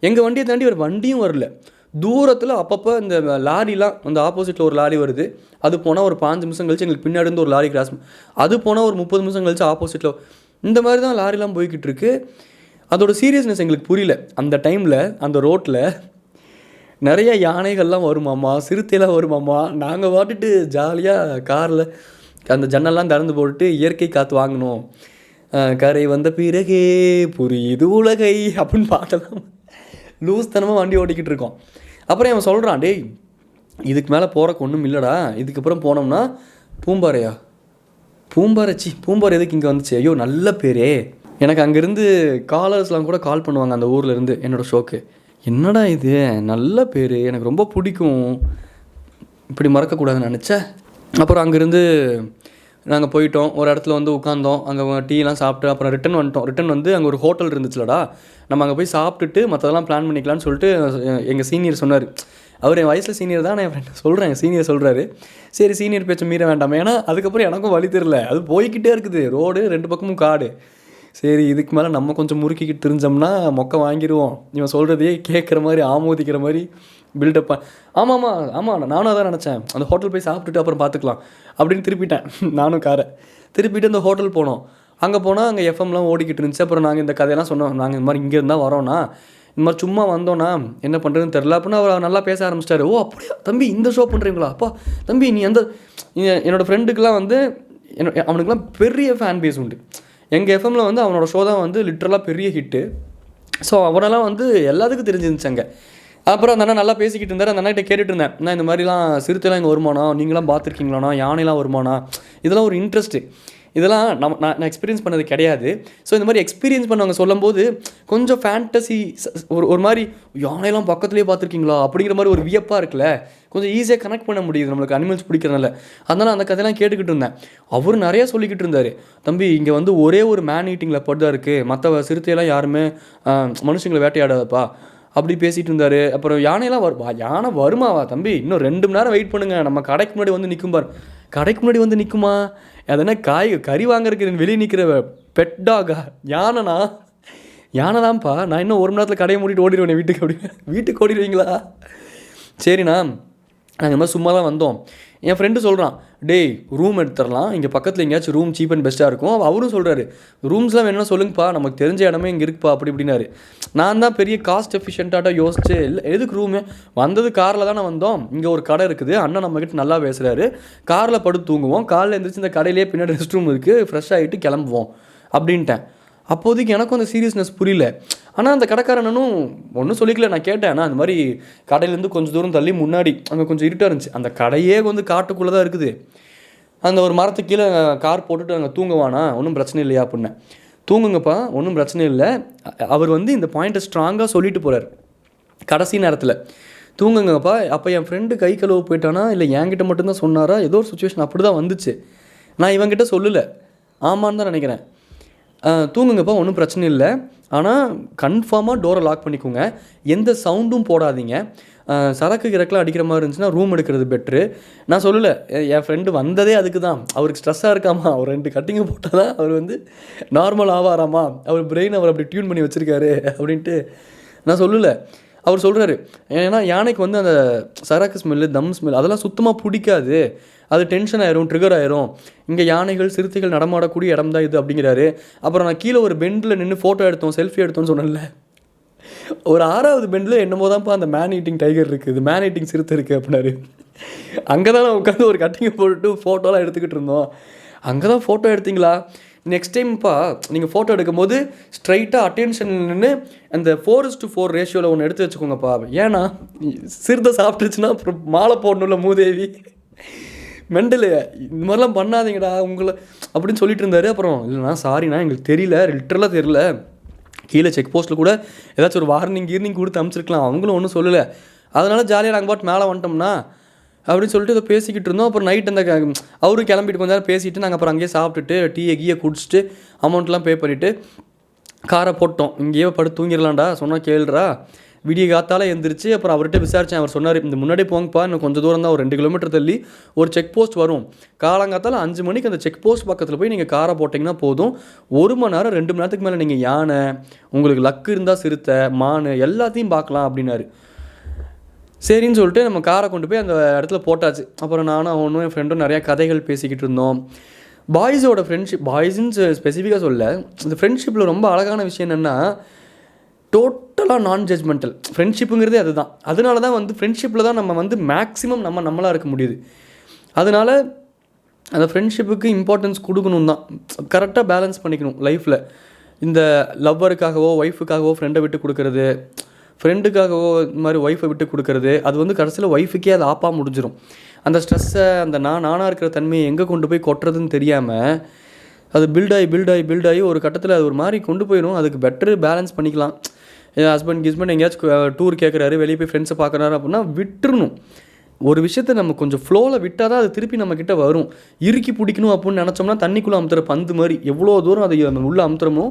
எங்கள் வண்டியை தாண்டி ஒரு வண்டியும் வரல. தூரத்தில் அப்பப்போ இந்த லாரிலாம், அந்த ஆப்போசிட்டில் ஒரு லாரி வருது, அது போனால் ஒரு 5 நிமிஷம் கழிச்சு எங்களுக்கு பின்னாடி இருந்து ஒரு லாரி கிராஸ், அது போனால் ஒரு 30 நிமிஷம் கழிச்சு ஆப்போசிட்டில். இந்த மாதிரி தான் லாரிலாம் போய்கிட்டு இருக்கு. அதோட சீரியஸ்னஸ் எங்களுக்கு புரியல. அந்த டைமில் அந்த ரோட்டில் நிறைய யானைகள்லாம் வருமாம்மா, சிறுத்தைலாம் வருமாம்மா. நாங்கள் வாட்டுட்டு ஜாலியாக காரில் அந்த ஜன்னல்லாம் திறந்து போட்டுட்டு இயற்கை காற்று வாங்கினோம். கரை வந்த பிறகே புரியுது உலகை அப்படின்னு பாட்டெல்லாம் லூஸ் தனமாக வண்டி ஓட்டிக்கிட்டு இருக்கோம். அப்புறம் அவன் சொல்கிறான், டேய் இதுக்கு மேலே போகிறக்கு ஒன்றும் இல்லைடா, இதுக்கப்புறம் போனோம்னா பூம்பாறை எதுக்கு இங்கே வந்துச்சு? ஐயோ நல்ல பேரே. எனக்கு அங்கேருந்து காலர்ஸ்லாம் கூட கால் பண்ணுவாங்க அந்த ஊர்லேருந்து என்னோடய ஷோக்கு. என்னடா இது நல்ல பேர், எனக்கு ரொம்ப பிடிக்கும், இப்படி மறக்கக்கூடாதுன்னு நினச்சேன். அப்புறம் அங்கேருந்து நாங்கள் போயிட்டோம், ஒரு இடத்துல வந்து உட்காந்தோம், அங்கே டீலாம் சாப்பிட்டு அப்புறம் ரிட்டன் வந்துட்டோம். ரிட்டன் வந்து அங்கே ஒரு ஹோட்டல் இருந்துச்சுலடா, நம்ம அங்கே போய் சாப்பிட்டுட்டு மற்றதெல்லாம் பிளான் பண்ணிக்கலாம்னு சொல்லிட்டு எங்கள் சீனியர் சொன்னார். அவர் என் வயசில் சீனியர் தான், நான் என் ஃப்ரெண்ட் சொல்கிறேன், என் சீனியர் சொல்கிறாரு. சரி சீனியர் பேச்சை மீற வேண்டாம், ஏன்னா அதுக்கப்புறம் எனக்கும் வழி தெரில, அது போய்கிட்டே இருக்குது ரோடு, 2 பக்கமும் காடு. சரி இதுக்கு மேலே நம்ம கொஞ்சம் முறுக்கிக்கிட்டு தெரிஞ்சோம்னா மொக்க வாங்கிடுவோம், இவன் சொல்கிறதையே கேட்குற மாதிரி ஆமோதிக்கிற மாதிரி பில்டப்பா. ஆமாம்மா ஆமாம், நானும் அதான் நினச்சேன், அந்த ஹோட்டல் போய் சாப்பிட்டுட்டு அப்புறம் பார்த்துக்கலாம் அப்படின்னு திருப்பிட்டேன். நானும் காரை திருப்பிட்டு அந்த ஹோட்டல் போனோம். அங்கே போனால் அங்கே எஃப்எம்லாம் ஓடிக்கிட்டு இருந்துச்சு. அப்புறம் நாங்கள் இந்த கதையெல்லாம் சொன்னோம், நாங்கள் இந்த மாதிரி இங்கே இருந்தால் வரோன்னா, இந்த மாதிரி சும்மா வந்தோன்னா என்ன பண்ணுறதுன்னு தெரில அப்படின்னா அவர் நல்லா பேச ஆரம்பிச்சிட்டாரு. ஓ அப்படியா தம்பி, இந்த ஷோ பண்ணுறீங்களா, அப்பா தம்பி நீ அந்த என்னோடய ஃப்ரெண்டுக்கெலாம் வந்து அவனுக்குலாம் பெரிய ஃபேன் பேஸ் உண்டு. எங்கள் எஃப்எம்மில் வந்து அவனோட ஷோ தான் வந்து லிட்ரலாக பெரிய ஹிட்டு. ஸோ அவனெல்லாம் வந்து எல்லாத்துக்கும் தெரிஞ்சிருந்துச்சு அங்கே. அப்புறம் அந்த அண்ணா நல்லா பேசிக்கிட்டு இருந்தார். அந்த அண்ணாகிட்ட கேட்டுட்டு இருந்தேன், நான் இந்த மாதிரிலாம் சிறுத்தைலாம் இங்கே வருமானா, நீங்களாம் பார்த்துருக்கீங்களாண்ணா, யானைலாம் வருமானா, இதெல்லாம் ஒரு இன்ட்ரெஸ்ட்டு, இதெல்லாம் நான் எக்ஸ்பீரியன்ஸ் பண்ணது கிடையாது. ஸோ இந்த மாதிரி எக்ஸ்பீரியன்ஸ் பண்ணவங்க சொல்லும்போது கொஞ்சம் ஃபேண்டசி, ஒரு மாதிரி யானையெல்லாம் பக்கத்துலேயே பார்த்துருக்கீங்களா அப்படிங்கிற மாதிரி ஒரு வியப்பாக இருக்குல்ல, கொஞ்சம் ஈஸியாக கனெக்ட் பண்ண முடியுது நம்மளுக்கு அனிமல்ஸ் பிடிக்கிறனால. அதனால் அந்த கதையெல்லாம் கேட்டுக்கிட்டு இருந்தேன். அவர் நிறையா சொல்லிக்கிட்டு இருந்தார், தம்பி இங்கே வந்து ஒரே ஒரு மேன் ஈட்டிங் லெப்பர்ட் தான் இருக்குது, மற்ற சிறுத்தையெல்லாம் யாருமே மனுஷங்களை வேட்டையாடாதப்பா அப்படி பேசிகிட்டு இருந்தார். அப்புறம் யானையெல்லாம் யானை வருமாவா தம்பி, இன்னும் 2 மணி நேரம் வெயிட் பண்ணுங்கள், நம்ம கடைக்கு முன்னாடி வந்து நிற்கும் பார். கடைக்கு முன்னாடி வந்து நிற்குமா, அதனா கறி வாங்குறதுக்கு வெளியே நிற்கிற பெட் டாகா, யானைண்ணா, யானை தான்ப்பா, நான் இன்னும் 1 மணி நேரத்தில் கடையை மூடிட்டு ஓடிடுவேன் வீட்டுக்கு. அப்படி வீட்டுக்கு ஓடிடுவீங்களா? சரிண்ணா, நாங்கள் இந்த மாதிரி சும்மா தான் வந்தோம். என் ஃப்ரெண்டு சொல்கிறான், டேய் ரூம் எடுத்துடலாம், இங்கே பக்கத்தில் எங்கேயாச்சும் ரூம் சீப் அண்ட் பெஸ்ட்டாக இருக்கும். அவரும் சொல்கிறாரு, ரூம்ஸ்லாம் வேணும்னா சொல்லுங்கப்பா, நமக்கு தெரிஞ்ச இடமே இங்கே இருக்குப்பா அப்படி இப்படின்னாரு. நான் தான் பெரிய காஸ்ட் எஃபிஷியண்ட்டாக யோசிச்சு, இல்லை எதுக்கு ரூமு, வந்தது காரில் தானே வந்தோம், இங்கே ஒரு கடை இருக்குது, அண்ணன் நம்மக்கிட்ட நல்லா பேசுகிறாரு, காரில் படுத்து தூங்குவோம், காலையில் எழுந்திரிச்சு இந்த கடையிலேயே பின்னாடி ரெஸ்ட் ரூம் இருக்குது, ஃப்ரெஷ் ஆகிட்டு கிளம்புவோம் அப்படின்ட்டேன். அப்போதைக்கு எனக்கும் அந்த சீரியஸ்னஸ் புரியல. ஆனால் அந்த கடைக்காரனும் ஒன்றும் சொல்லிக்கல. நான் கேட்டேன், ஆனால் அந்த மாதிரி கடையிலேருந்து கொஞ்சம் தூரம் தள்ளி முன்னாடி அங்கே கொஞ்சம் இருட்டாக இருந்துச்சு, அந்த கடையே வந்து காட்டுக்குள்ளே தான் இருக்குது, அந்த ஒரு மரத்துக்கு கீழே கார் போட்டுட்டு அங்கே தூங்குவானா, ஒன்றும் பிரச்சனை இல்லையா அப்படின்னேன். தூங்குங்கப்பா ஒன்றும் பிரச்சனை இல்லை. அவர் வந்து இந்த பாயிண்ட்டை ஸ்ட்ராங்காக சொல்லிட்டு போகிறார் கடைசி நேரத்தில், தூங்குங்கப்பா. அப்போ என் ஃப்ரெண்டு கை கழுவு போயிட்டானா இல்லை என்கிட்ட மட்டும்தான் சொன்னாரா, ஏதோ ஒரு சுச்சுவேஷன் அப்படி தான் வந்துச்சு. நான் இவங்கிட்ட சொல்லலை, ஆமான்னு தான் நினைக்கிறேன். தூங்குங்கப்பா ஒன்றும் பிரச்சனை இல்லை, ஆனால் கன்ஃபார்மாக டோரை லாக் பண்ணிக்கோங்க, எந்த சவுண்டும் போடாதீங்க, சரக்கு கிரக்கெலாம் அடிக்கிற மாதிரி இருந்துச்சுன்னா ரூம் எடுக்கிறது பெட்ரு. நான் சொல்லலை, என் ஃப்ரெண்டு வந்ததே அதுக்கு தான், அவருக்கு ஸ்ட்ரெஸ்ஸாக இருக்காமா, அவர் 2 கட்டிங்கை போட்டால் தான் அவர் வந்து நார்மல் ஆவாராமா, அவர் பிரெயின் அவர் அப்படி டியூன் பண்ணி வச்சுருக்காரு அப்படின்ட்டு நான் சொல்லலை. அவர் சொல்கிறாரு, ஏன்னா யானைக்கு வந்து அந்த சரக்கு ஸ்மெல்லு, தம் ஸ்மெல் அதெல்லாம் சுத்தமாக பிடிக்காது, அது டென்ஷன் ஆயிரும், ட்ரிகர் ஆயிரும், இங்கே யானைகள் சிறுத்தைகள் நடமாடக்கூடிய இடம் தான் இது அப்படிங்கிறாரு. அப்புறம் நான் கீழே ஒரு பெண்டில் நின்று ஃபோட்டோ எடுத்தோம், செல்ஃபி எடுத்தோன்னு சொன்னேன்ல, ஒரு 6வது பெண்டில் என்னமோ தான்ப்பா அந்த மேன் ஈட்டிங் டைகர் இருக்குது, மேன் ஈட்டிங் சிறுத்தை இருக்குது அப்படின்னாரு. அங்கே தான் நான் உட்காந்து ஒரு கட்டிங்கை போட்டுட்டு ஃபோட்டோலாம் எடுத்துக்கிட்டு இருந்தோம். அங்கே தான் ஃபோட்டோ எடுத்தீங்களா, நெக்ஸ்ட் டைம்ப்பா நீங்கள் ஃபோட்டோ எடுக்கும்போது ஸ்ட்ரைட்டாக அட்டென்ஷன் நின்று அந்த 4:4 ரேஷியோவில் ஒன்று எடுத்து வச்சுக்கோங்கப்பா, ஏன்னா சிறுத்தை சாப்பிட்டுச்சுன்னா அப்புறம் மாலை போடணும்ல மூதேவி, மெண்டலு, இந்த மாதிரிலாம் பண்ணாதீங்கடா உங்களை அப்படின்னு சொல்லிட்டு இருந்தார். அப்புறம் இல்லைண்ணா சாரிண்ணா எங்களுக்கு தெரியல, லிட்டரலாக தெரியல, கீழே செக் போஸ்ட்டில் கூட ஏதாச்சும் ஒரு வார்னிங் கொடுத்து அனுப்பிச்சிருக்கலாம், அவங்களும் ஒன்றும் சொல்லலை, அதனால் ஜாலியாக நாங்கள் பாட்டு மேலே வந்துட்டோம்னா அப்படின்னு சொல்லிட்டு இதை பேசிக்கிட்டு இருந்தோம். அப்புறம் நைட் அந்த அவரும் கிளம்பிட்டு கொஞ்ச நேரம் பேசிவிட்டு நாங்கள் அப்புறம் அங்கேயே சாப்பிட்டுட்டு டீயை குடிச்சிட்டு அமௌண்ட்லாம் பே பண்ணிவிட்டு காரை போட்டோம். இங்கேயே படுத்து தூங்கிடலாம்டா, சொன்னால் கேளுறா, விடிய காத்தால் எழுந்திரிச்சு அப்புறம் அவர்கிட்ட விசாரித்தேன். அவர் சொன்னார், இந்த முன்னாடி போங்கப்பா, இன்னும் கொஞ்சம் தூரம் தான், ஒரு 2 கிலோமீட்டர் தள்ளி ஒரு செக் போஸ்ட் வரும், காலங்காத்தால் 5 மணிக்கு அந்த செக் போஸ்ட் பக்கத்தில் போய் நீங்கள் காரை போட்டிங்கன்னா போதும், 1 மணி நேரம் 2 மணி நேரத்துக்கு மேலே நீங்கள் யானை, உங்களுக்கு லக்கு இருந்தால் சிறுத்தை, மான் எல்லாத்தையும் பார்க்கலாம் அப்படின்னாரு. சரின்னு சொல்லிட்டு நம்ம காரை கொண்டு போய் அந்த இடத்துல போட்டாச்சு. அப்புறம் நானும் அவனும் என் ஃப்ரெண்டும் நிறையா கதைகள் பேசிக்கிட்டு இருந்தோம். பாய்ஸோட ஃப்ரெண்ட்ஷிப், பாய்ஸுன்னு ஸ்பெசிஃபிக்காக சொல்ல, இந்த ஃப்ரெண்ட்ஷிப்பில் ரொம்ப அழகான விஷயம் என்னென்னா டோட்டலாக நான் ஜட்ஜ்மெண்டல் ஃப்ரெண்ட்ஷிப்புங்கிறதே அதுதான். அதனால தான் வந்து ஃப்ரெண்ட்ஷிப்பில் தான் நம்ம வந்து மேக்ஸிமம் நம்மளாக இருக்க முடியுது. அதனால் அந்த ஃப்ரெண்ட்ஷிப்புக்கு இம்பார்ட்டன்ஸ் கொடுக்கணும் தான், கரெக்டாக பேலன்ஸ் பண்ணிக்கணும் லைஃப்பில். இந்த லவ்வருக்காகவோ ஒய்ஃபுக்காகவோ ஃப்ரெண்டை விட்டு கொடுக்கறது, ஃப்ரெண்டுக்காகவோ இந்த மாதிரி ஒய்ஃபை விட்டு கொடுக்கறது, அது வந்து கடைசியில் ஒய்ஃபுக்கே அது ஆப்பாக முடிஞ்சிடும். அந்த ஸ்ட்ரெஸ்ஸை, அந்த நானாக இருக்கிற தன்மையை எங்கே கொண்டு போய் கொட்டுறதுன்னு தெரியாமல் அது பில்டாகி ஒரு கட்டத்தில் அது ஒரு மாதிரி கொண்டு போயிடும். அதுக்கு பெட்டரு பேலன்ஸ் பண்ணிக்கலாம். ஹஸ்பண்ட் எங்கேயாச்சும் டூர் கேட்குறாரு, வெளியே போய் ஃப்ரெண்ட்ஸை பார்க்குறாரு அப்படின்னா விட்டுறணும். ஒரு விஷயத்தை நம்ம கொஞ்சம் ஃப்ளோவில் விட்டால் தான் அது திருப்பி நம்மக்கிட்ட வரும். இறுக்கி பிடிக்கணும் அப்படின்னு நினச்சோம்னா தண்ணிக்குள்ளே அமுத்துற பந்து மாதிரி எவ்வளோ தூரம் அதை நம்ம உள்ளே அமுத்துறமோ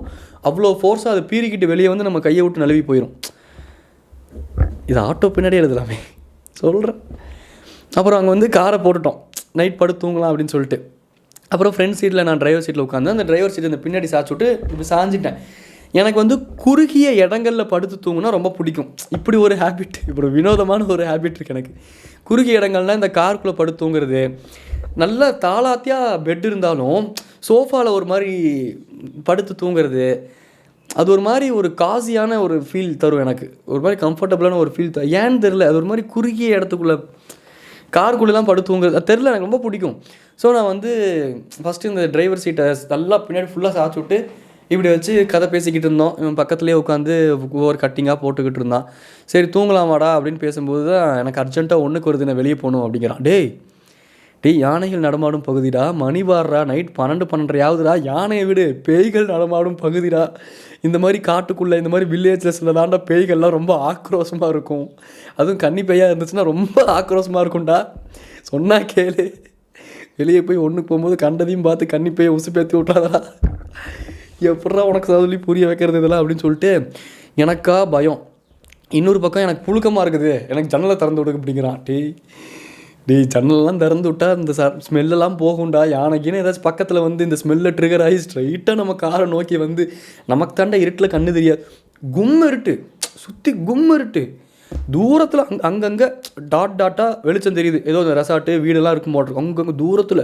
அவ்வளோ ஃபோர்ஸாக அதை பீறிக்கிட்டு வெளியே வந்து நம்ம கையை விட்டு நழுவி போயிடும். இது ஆட்டோ பின்னாடியே எழுதலாமே சொல்கிறேன். அப்புறம் அங்கே வந்து காரை போட்டுட்டோம், நைட் படுத்து தூங்கலாம் அப்படின்னு சொல்லிட்டு. அப்புறம் ஃப்ரெண்ட் சீட்டில் நான் டிரைவர் சீட்டில் உட்காந்து அந்த டிரைவர் சீட் இந்த பின்னாடி சாய்ச்சி விட்டு இப்படி சாஞ்சிட்டேன். எனக்கு வந்து குறுகிய இடங்களில் படுத்து தூங்கினா ரொம்ப பிடிக்கும். இப்படி ஒரு ஹேபிட், இப்படி வினோதமான ஒரு ஹேபிட் இருக்குது எனக்கு. குறுகிய இடங்கள்னால் இந்த காருக்குள்ளே படுத்து தூங்குறது, நல்ல தாளாத்தியாக பெட் இருந்தாலும் சோஃபாவில் ஒரு மாதிரி படுத்து தூங்குறது, அது ஒரு மாதிரி ஒரு காசியான ஒரு ஃபீல் தரும் எனக்கு. ஒரு மாதிரி கம்ஃபர்டபுளான ஒரு ஃபீல் தரும். ஏன்னு தெரில, அது ஒரு மாதிரி குறுகிய இடத்துக்குள்ளே காருக்குள்ளெலாம் படுத்து தூங்குறது அது தெரில, எனக்கு ரொம்ப பிடிக்கும். ஸோ நான் வந்து ஃபஸ்ட்டு இந்த டிரைவர் சீட்டை நல்லா பின்னாடி ஃபுல்லாக சாய்ச்சி விட்டு இப்படி வச்சு கதை பேசிக்கிட்டு இருந்தோம். இவன் பக்கத்துலேயே உட்காந்து ஒவ்வொரு கட்டிங்காக போட்டுக்கிட்டு இருந்தான். சரி தூங்கலாமாடா அப்படின்னு பேசும்போது தான் எனக்கு அர்ஜென்ட்டாக ஒன்றுக்கு வருது, நான் வெளியே போகணும் அப்படிங்கிறான். டேய் யானைகள் நடமாடும் பகுதிடா, மணி வாடுறா, நைட் 12-12:30 ஆகுதுடா, யானையை விடு, பேய்கள் நடமாடும் பகுதிடா. இந்த மாதிரி காட்டுக்குள்ளே இந்த மாதிரி வில்லேஜஸில் தாண்டா பேய்கள்லாம் ரொம்ப ஆக்ரோஷமாக இருக்கும். அதுவும் கன்னி பேயாக இருந்துச்சுன்னா ரொம்ப ஆக்ரோஷமாக இருக்கும்டா, சொன்னா கேளு. வெளியே போய் ஒன்றுக்கு போகும்போது கண்டதையும் பார்த்து கன்னி பேயை உசு பேத்தி விட்றாதா, எப்படா உனக்கு சொல்லி புரிய வைக்கிறது இதெல்லாம் அப்படின்னு சொல்லிட்டு எனக்கா பயம். இன்னொரு பக்கம் எனக்கு புழுக்கமாக இருக்குது, எனக்கு ஜன்னலை திறந்து விடுங்க அப்படிங்கிறான். டேய் ஜன்னலெலாம் திறந்து விட்டா இந்த ஸ்மெல்லெல்லாம் போகும்டா, யானைக்குன்னு ஏதாச்சும் பக்கத்தில் வந்து இந்த ஸ்மெல்லை ட்ரிகர் ஆகி ஸ்ட்ரைட்டாக நம்ம காரை நோக்கி வந்து நமக்கு தாண்டா இருட்டில் கண்ணு தெரியாது, கும் இருட்டு, சுற்றி கும் இருட்டு. தூரத்தில் அங்கங்கே டாட்டாக வெளிச்சம் தெரியுது, ஏதோ இந்த ரெசார்ட்டு வீடெல்லாம் இருக்கும் போட்டிருக்கும் அங்கங்கே தூரத்தில்.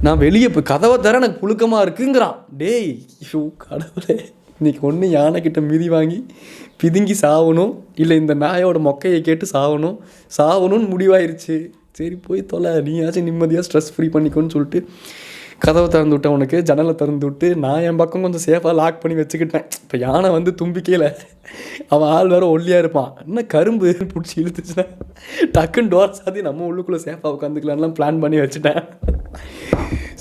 நான் வெளியே போய் கதவை தர எனக்கு புழுக்கமாக இருக்குங்கிறான். டேய் ஷூ கடவுளே, இன்றைக்கி ஒன்று யானைக்கிட்ட மிதி வாங்கி பிதுங்கி சாகணும், இல்லை இந்த நாயோட மொக்கையை கேட்டு சாகணும்னு முடிவாயிருச்சு. சரி போய் தொலை, நீயாச்சும் நிம்மதியாக ஸ்ட்ரெஸ் ஃப்ரீ பண்ணிக்கோன்னு சொல்லிட்டு கதவை திறந்து விட்டேன். உனக்கு ஜன்னலை திறந்து விட்டு நான் என் பக்கம் கொஞ்சம் சேஃபாக லாக் பண்ணி வச்சுக்கிட்டேன். இப்போ யானை வந்து தும்பிக்கையில் அவன் ஆள் வேறு ஒல்லியாக இருப்பான், என்ன கரும்பு பிடிச்சி இழுத்துச்சுன்னா டக்குன்னு டோர் சாத்தி நம்ம உள்ளுக்குள்ளே சேஃபாக உட்காந்துக்கலான்லாம் பிளான் பண்ணி வச்சுட்டேன்.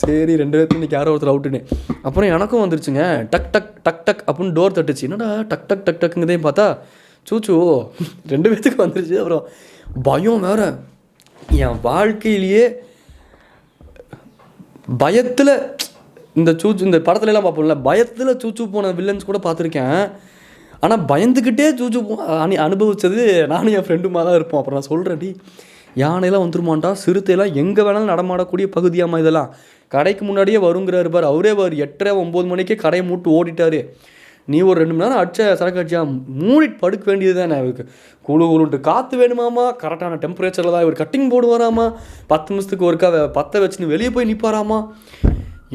சரி 2 பேர்த்து இன்றைக்கி யாரோ ஒருத்தர் அவுட்டுன்னு. அப்புறம் எனக்கும் வந்துருச்சுங்க, டக் டக் டக் டக் அப்படின்னு டோர் தட்டுச்சு. என்னடா டக் டக் டக் டக்குங்கிறதையும் பார்த்தா சூச்சு 2 பேர்த்துக்கு வந்துருச்சு. அப்புறம் பயம் வேறு, என் வாழ்க்கையிலேயே பயத்தில் இந்த படத்துலலாம் பார்ப்போம்ல, பயத்தில் சூச்சு போன வில்லன்ஸ் கூட பார்த்துருக்கேன். ஆனால் பயந்துக்கிட்டே சூச்சு அனுபவித்தது நானும் என் ஃப்ரெண்டுமாக தான் இருப்போம். அப்புறம் நான் சொல்கிறேன், யானையெல்லாம் வந்துருமான்டா, சிறுத்தையெல்லாம் எங்கே வேணாலும் நடமாடக்கூடிய பகுதியாமா, இதெல்லாம் கடைக்கு முன்னாடியே வருங்கிறாரு பார். அவரே 8-9 மணிக்கே கடையை மூட்டு ஓடிட்டாரு. நீ ஒரு 2 மணி நேரம் சரக்கு அடிச்சா மூடிட்டு படுக்க வேண்டியது தானே. அவருக்கு குழுன்ட்டு காற்று வேணுமாமா, கரெக்டான டெம்பரேச்சரில் தான் இவர் கட்டிங் போடுவாராமா, 10 நிமிஷத்துக்கு ஒருக்கா பற்ற வச்சுன்னு வெளியே போய் நிற்பாராமா.